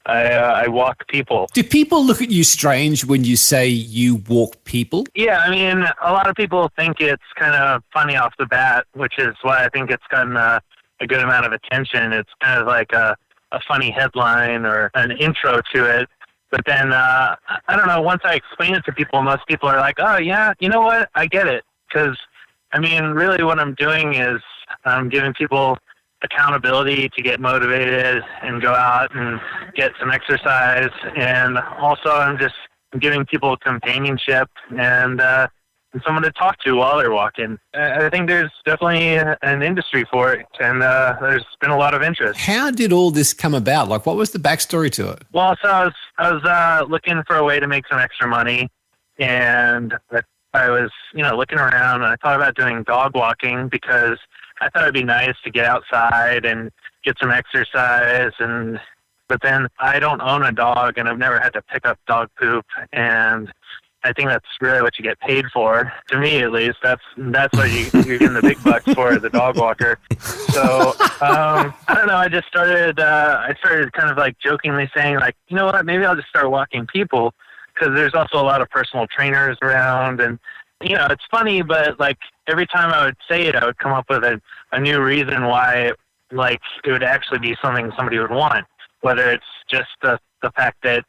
I walk people. Do people look at you strange when you say you walk people? Yeah, I mean, a lot of people think it's kind of funny off the bat, which is why I think it's gotten a good amount of attention. It's kind of like a funny headline or an intro to it. But then, I don't know, once I explain it to people, most people are like, oh, yeah, you know what? I get it. Because, I mean, really what I'm doing is I'm giving people accountability to get motivated and go out and get some exercise. And also I'm giving people companionship and someone to talk to while they're walking. I think there's definitely an industry for it, and there's been a lot of interest. How did all this come about? Like, what was the backstory to it? Well, so I was looking for a way to make some extra money, and I was, looking around, and I thought about doing dog walking because I thought it'd be nice to get outside and get some exercise. But then I don't own a dog, and I've never had to pick up dog poop, and I think that's really what you get paid for. To me, at least, that's what you're getting the big bucks for, the dog walker. So I don't know. I just started. I started kind of like jokingly saying, like, you know what? Maybe I'll just start walking people, because there's also a lot of personal trainers around, and it's funny, but like every time I would say it, I would come up with a new reason why, like, it would actually be something somebody would want. Whether it's just the fact that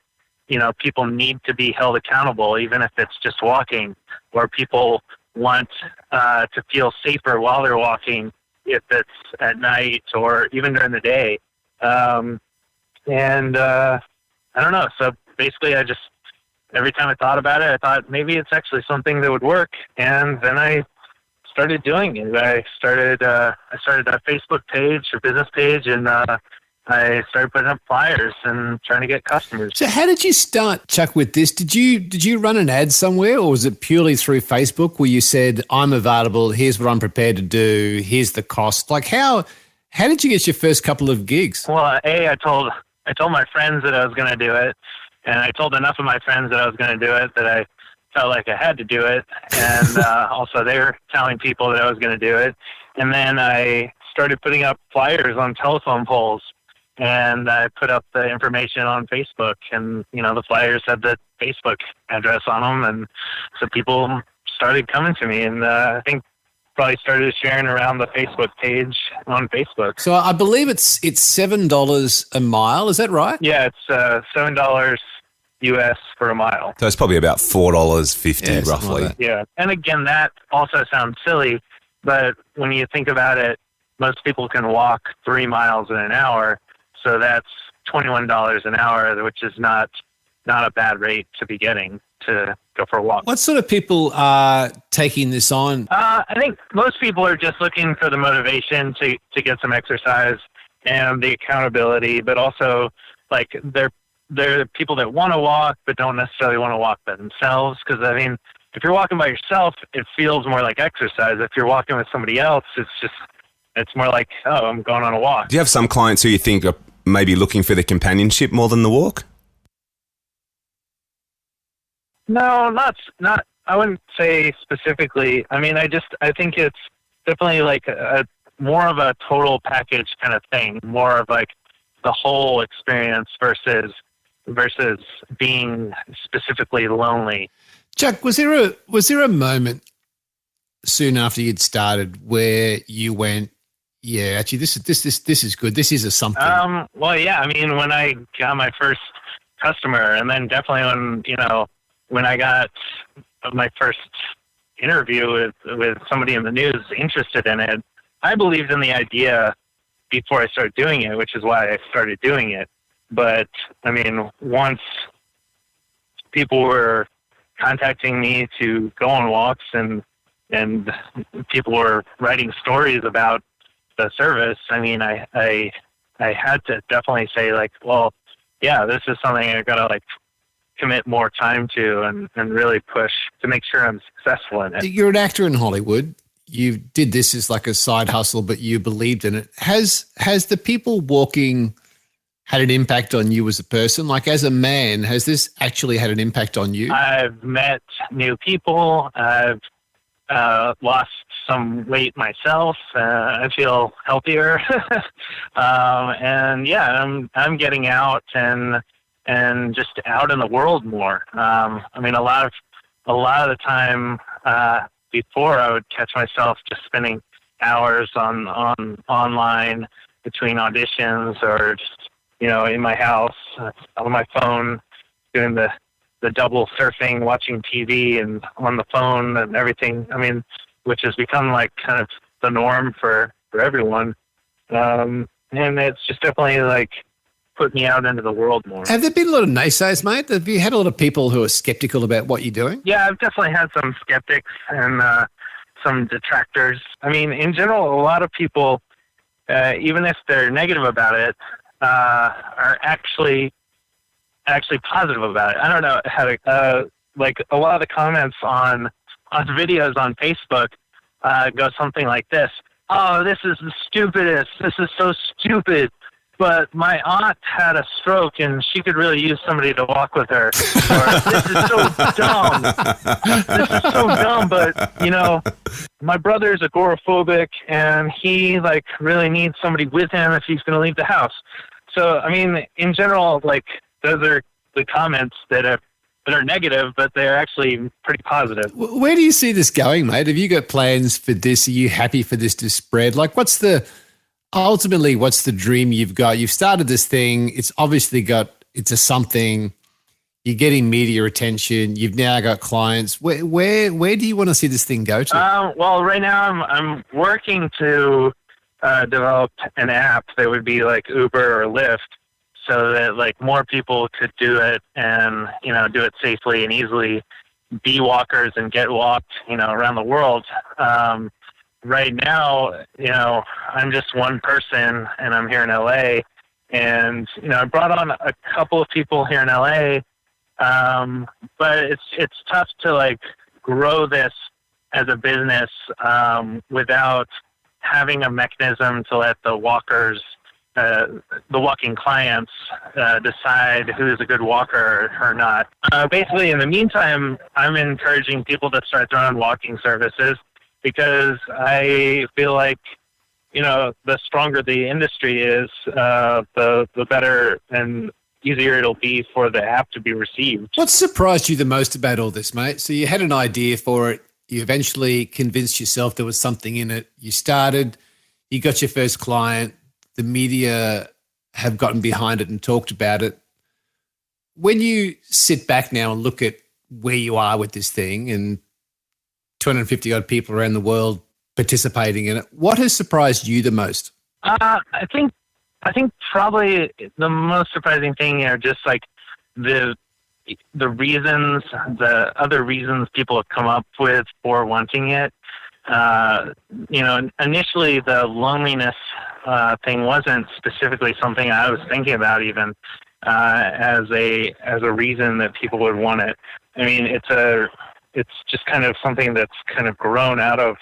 people need to be held accountable, even if it's just walking, or people want to feel safer while they're walking, if it's at night or even during the day. I don't know. So basically, every time I thought about it, I thought maybe it's actually something that would work. And then I started doing it. I started a Facebook page, a business page, and I started putting up flyers and trying to get customers. So how did you start, Chuck, with this? Did you run an ad somewhere, or was it purely through Facebook where you said, I'm available, here's what I'm prepared to do, here's the cost? Like how did you get your first couple of gigs? Well, I told my friends that I was going to do it, and I told enough of my friends that I was going to do it that I felt like I had to do it. And also they were telling people that I was going to do it. And then I started putting up flyers on telephone poles. And I put up the information on Facebook, and, the flyers had the Facebook address on them. And so people started coming to me. And I think probably started sharing around the Facebook page on Facebook. So I believe it's $7 a mile. Is that right? Yeah, it's $7 US for a mile. So it's probably about $4.50 Yeah, something roughly. like that. Yeah. And again, that also sounds silly, but when you think about it, most people can walk 3 miles in an hour. So that's $21 an hour, which is not a bad rate to be getting to go for a walk. What sort of people are taking this on? I think most people are just looking for the motivation to get some exercise and the accountability, but also like they're people that want to walk but don't necessarily want to walk by themselves. Because I mean, if you're walking by yourself, it feels more like exercise. If you're walking with somebody else, it's more like, oh, I'm going on a walk. Do you have some clients who you think are maybe looking for the companionship more than the walk? No, not. I wouldn't say specifically. I mean, I think it's definitely like a more of a total package kind of thing, more of like the whole experience versus being specifically lonely. Chuck, was there a moment soon after you'd started where you went, yeah, actually this is good. This is a something. Well, yeah. I mean, when I got my first customer, and then definitely when I got my first interview with somebody in the news interested in it, I believed in the idea before I started doing it, which is why I started doing it. But I mean, once people were contacting me to go on walks and people were writing stories about the service, I mean, I had to definitely say like, well, yeah, this is something I gotta like commit more time to and really push to make sure I'm successful in it. You're an actor in Hollywood. You did this as like a side hustle, but you believed in it. Has the people walking had an impact on you as a person? Like as a man, has this actually had an impact on you? I've met new people. I've lost some weight myself. I feel healthier. And yeah, I'm getting out and just out in the world more. I mean, a lot of the time, before I would catch myself just spending hours on online between auditions or just, in my house on my phone doing the double surfing, watching TV and on the phone and everything. I mean, which has become like kind of the norm for everyone. And it's just definitely like put me out into the world more. Have there been a lot of naysayers, mate? Have you had a lot of people who are skeptical about what you're doing? Yeah, I've definitely had some skeptics and some detractors. I mean, in general, a lot of people, even if they're negative about it, are actually positive about it. I don't know how to, like a lot of the comments on videos on Facebook go something like this. Oh, this is the stupidest. This is so stupid. But my aunt had a stroke and she could really use somebody to walk with her. Or, this is so dumb. This is so dumb, but, my brother's agoraphobic and he, like, really needs somebody with him if he's going to leave the house. So, I mean, in general, like, those are the comments that are negative, but they're actually pretty positive. Where do you see this going, mate? Have you got plans for this? Are you happy for this to spread? Like, ultimately, what's the dream you've got? You've started this thing. It's obviously it's a something. You're getting media attention. You've now got clients. Where do you want to see this thing go to? Well, right now I'm working to develop an app that would be like Uber or Lyft, so that like more people could do it and do it safely and easily, be walkers and get walked around the world. Right now, I'm just one person and I'm here in LA, and, I brought on a couple of people here in LA. But it's tough to like grow this as a business, without having a mechanism to let the walkers, the walking clients, decide who's a good walker or not. Basically, in the meantime, I'm encouraging people to start their own walking services, because I feel like, the stronger the industry is, the better and easier it'll be for the app to be received. What surprised you the most about all this, mate? So you had an idea for it. You eventually convinced yourself there was something in it. You started, you got your first client. The media have gotten behind it and talked about it. When you sit back now and look at where you are with this thing and 250 odd people around the world participating in it, what has surprised you the most? I think probably the most surprising thing are just like the reasons, the other reasons people have come up with for wanting it. Initially the loneliness thing wasn't specifically something I was thinking about even as a reason that people would want it. I mean, it's just kind of something that's kind of grown out of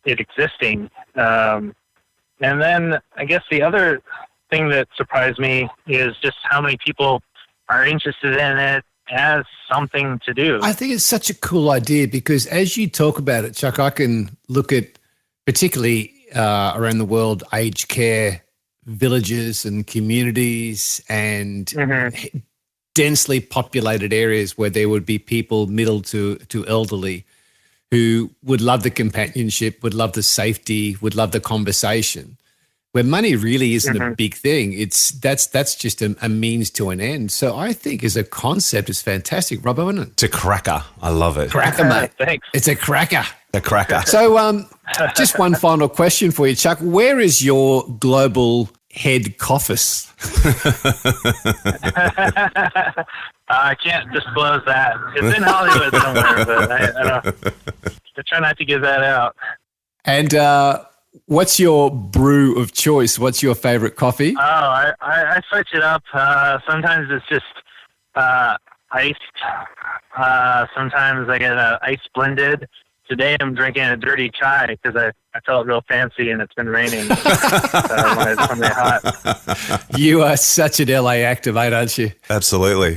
it existing. And then I guess the other thing that surprised me is just how many people are interested in it as something to do. I think it's such a cool idea because as you talk about it, Chuck, I can look at particularly around the world aged care villages and communities and densely populated areas where there would be people middle to elderly who would love the companionship, would love the safety, would love the conversation. Where money really isn't a big thing. That's just a means to an end. So I think as a concept, it's fantastic, Robbo, isn't it? It's a cracker. I love it. Cracker, mate. Thanks. It's a cracker. A cracker. So just one final question for you, Chuck. Where is your global head office? I can't disclose that. It's in Hollywood somewhere, but I try not to give that out. And what's your brew of choice? What's your favorite coffee? Oh, I switch it up. Sometimes it's just iced. Sometimes I get ice blended. Today I'm drinking a dirty chai because I felt real fancy and it's been raining. So I wanted something hot. You are such an LA actor, mate, aren't you? Absolutely.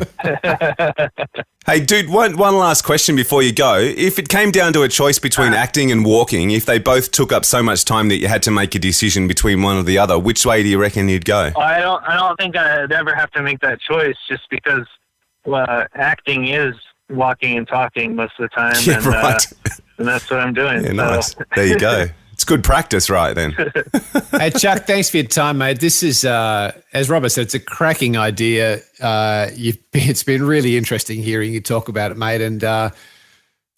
Hey, dude, one last question before you go. If it came down to a choice between acting and walking, if they both took up so much time that you had to make a decision between one or the other, which way do you reckon you'd go? I don't think I'd ever have to make that choice just because acting is walking and talking most of the time. Yeah, and, right. And that's what I'm doing. Yeah, nice. There you go. It's good practice, right, then. Hey, Chuck, thanks for your time, mate. This is, as Robert said, it's a cracking idea. It's been really interesting hearing you talk about it, mate. And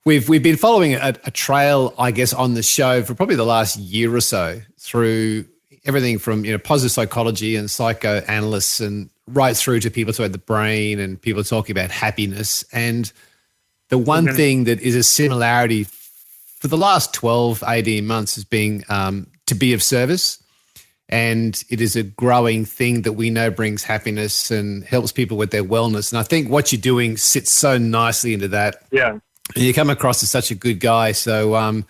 we've been following a trail, I guess, on the show for probably the last year or so through everything from, positive psychology and psychoanalysts and right through to people talking about the brain and people talking about happiness. And the one thing that is a similarity for the last 12, 18 months has been to be of service. And it is a growing thing that we know brings happiness and helps people with their wellness. And I think what you're doing sits so nicely into that. Yeah. And you come across as such a good guy. So,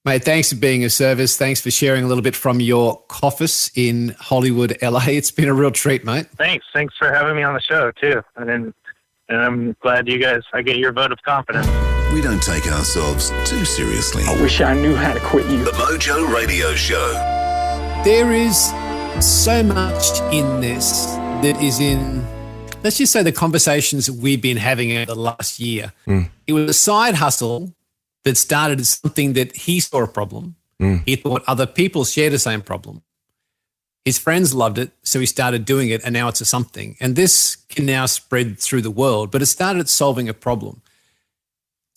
mate, thanks for being of service. Thanks for sharing a little bit from your office in Hollywood, LA. It's been a real treat, mate. Thanks. Thanks for having me on the show, too. And I'm glad I get your vote of confidence. We don't take ourselves too seriously. I wish I knew how to quit you. The Mojo Radio Show. There is so much in this that is in, let's just say, the conversations that we've been having over the last year. It was a side hustle that started as something that he saw a problem. He thought other people shared the same problem. His friends loved it, so he started doing it, and now it's a something. And this can now spread through the world, but it started solving a problem.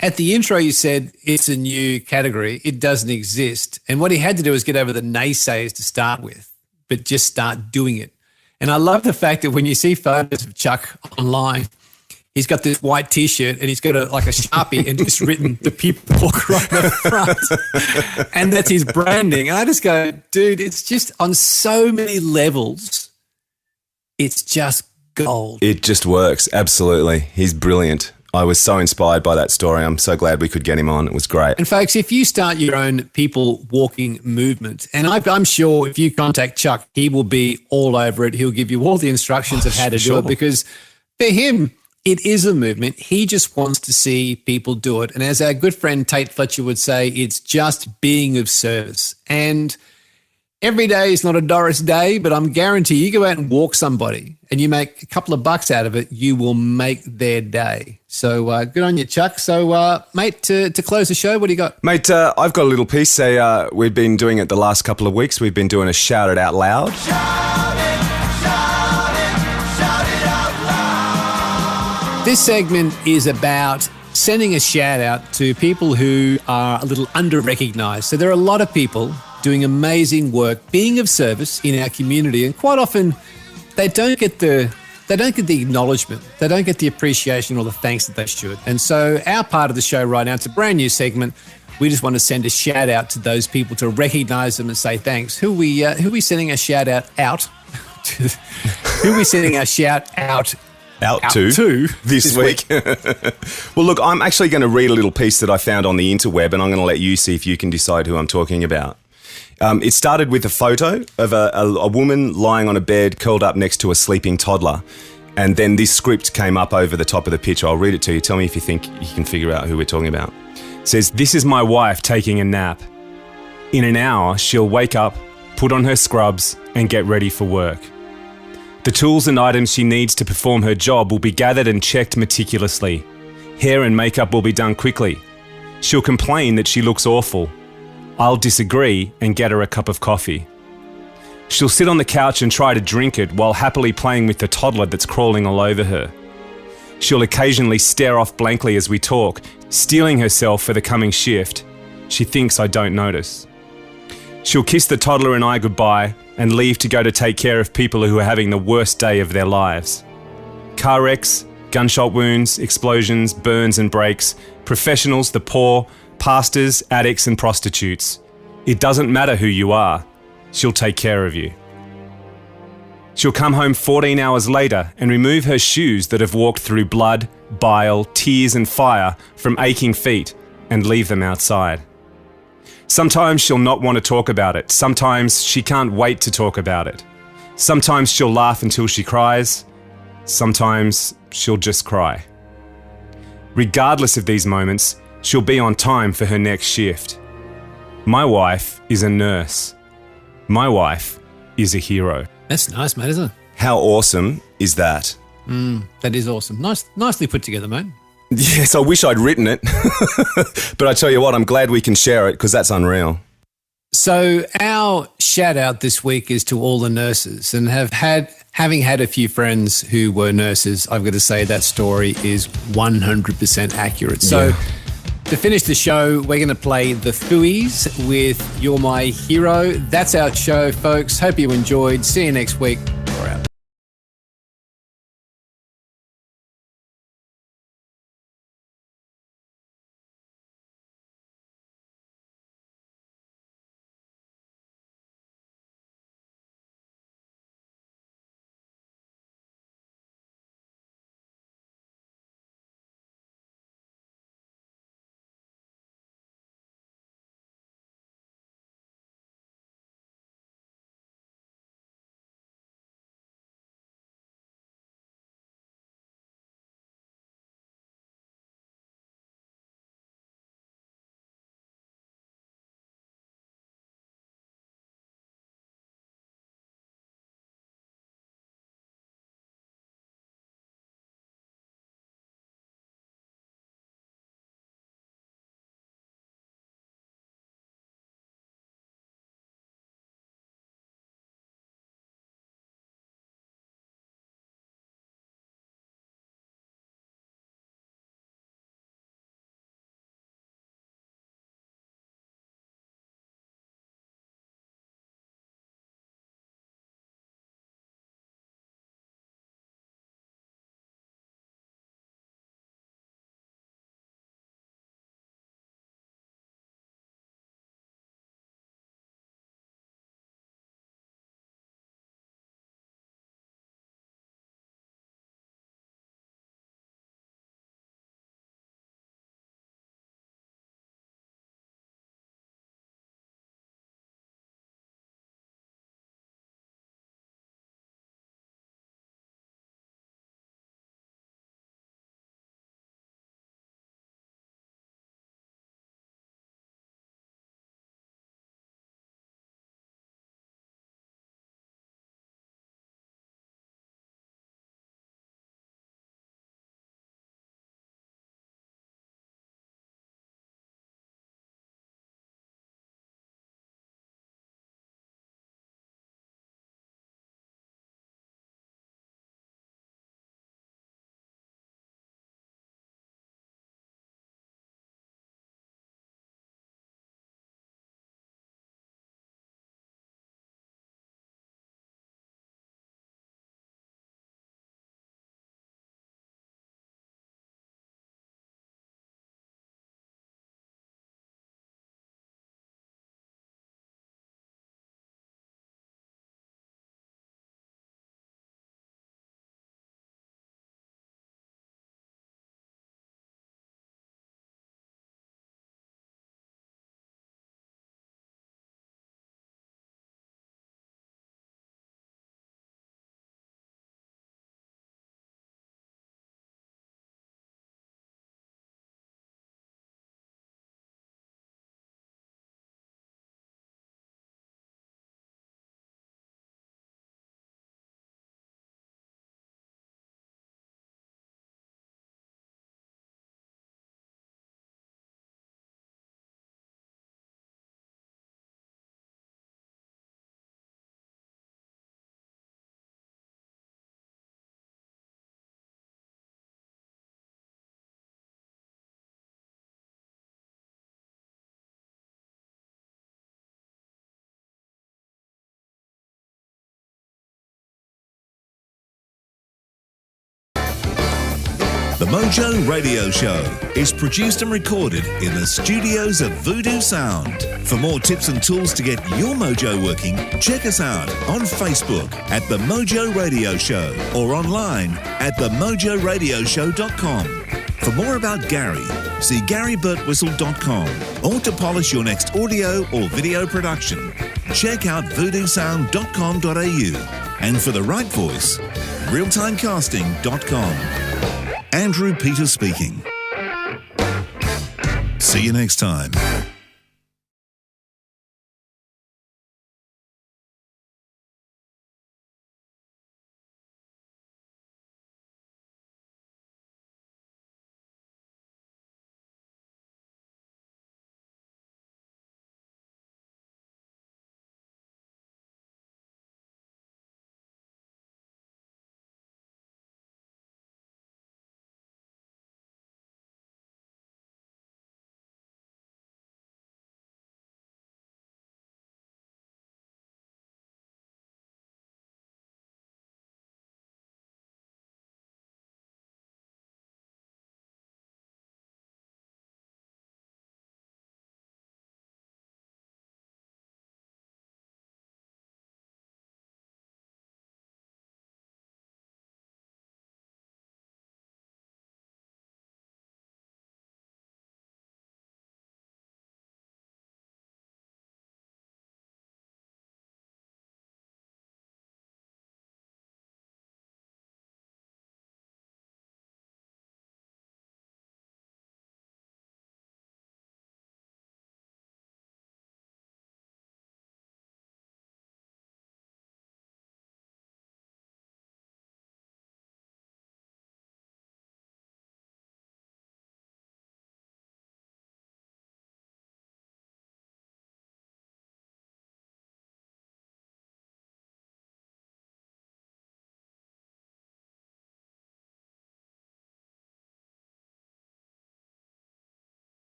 At the intro, you said it's a new category. It doesn't exist. And what he had to do was get over the naysayers to start with, but just start doing it. And I love the fact that when you see photos of Chuck online, he's got this white T-shirt and he's got a Sharpie and just written the people walk right on the front. And that's his branding. And I just go, dude, it's just on so many levels, it's just gold. It just works. Absolutely. He's brilliant. I was so inspired by that story. I'm so glad we could get him on. It was great. And folks, if you start your own people walking movement, and I'm sure if you contact Chuck, he will be all over it. He'll give you all the instructions of how to do it, because for him, it is a movement. He just wants to see people do it. And as our good friend Tate Fletcher would say, it's just being of service. And Every day is not a Doris day, but I'm guarantee you go out and walk somebody and you make a couple of bucks out of it, you will make their day. So good on you, Chuck. So, mate, to close the show, what do you got? Mate, I've got a little piece. We've been doing it the last couple of weeks. We've been doing a Shout It Out Loud. This segment is about sending a shout out to people who are a little under-recognized. So there are a lot of people doing amazing work, being of service in our community, and quite often they don't get the acknowledgement, they don't get the appreciation or the thanks that they should. And so our part of the show right now, it's a brand new segment. We just want to send a shout out to those people to recognise them and say thanks. Who are we sending a shout out to? Who are we sending a shout out to this week? Well, look, I'm actually going to read a little piece that I found on the interweb, and I'm going to let you see if you can decide who I'm talking about. It started with a photo of a woman lying on a bed curled up next to a sleeping toddler. And then this script came up over the top of the picture. I'll read it to you. Tell me if you think you can figure out who we're talking about. It says, "This is my wife taking a nap. In an hour, she'll wake up, put on her scrubs, and get ready for work. The tools and items she needs to perform her job will be gathered and checked meticulously. Hair and makeup will be done quickly. She'll complain that she looks awful. I'll disagree and get her a cup of coffee. She'll sit on the couch and try to drink it while happily playing with the toddler that's crawling all over her. She'll occasionally stare off blankly as we talk, steeling herself for the coming shift. She thinks I don't notice. She'll kiss the toddler and I goodbye and leave to go to take care of people who are having the worst day of their lives. Car wrecks, gunshot wounds, explosions, burns and breaks, professionals, the poor, pastors, addicts and prostitutes. It doesn't matter who you are, she'll take care of you. She'll come home 14 hours later and remove her shoes that have walked through blood, bile, tears and fire from aching feet and leave them outside. Sometimes she'll not want to talk about it. Sometimes she can't wait to talk about it. Sometimes she'll laugh until she cries. Sometimes she'll just cry. Regardless of these moments, she'll be on time for her next shift. My wife is a nurse. My wife is a hero." That's nice, mate, isn't it? How awesome is that? That is awesome. Nicely put together, mate. Yes, I wish I'd written it. But I tell you what, I'm glad we can share it because that's unreal. So our shout out this week is to all the nurses, and having had a few friends who were nurses, I've got to say that story is 100% accurate. So to finish the show, we're going to play the Thuis with You're My Hero. That's our show, folks. Hope you enjoyed. See you next week. We're out. Mojo Radio Show is produced and recorded in the studios of Voodoo Sound. For more tips and tools to get your mojo working, check us out on Facebook at The Mojo Radio Show or online at themojoradioshow.com. For more about Gary, see GaryBurtWhistle.com, or to polish your next audio or video production, check out voodoosound.com.au. And for the right voice, realtimecasting.com. Andrew Peters speaking. See you next time.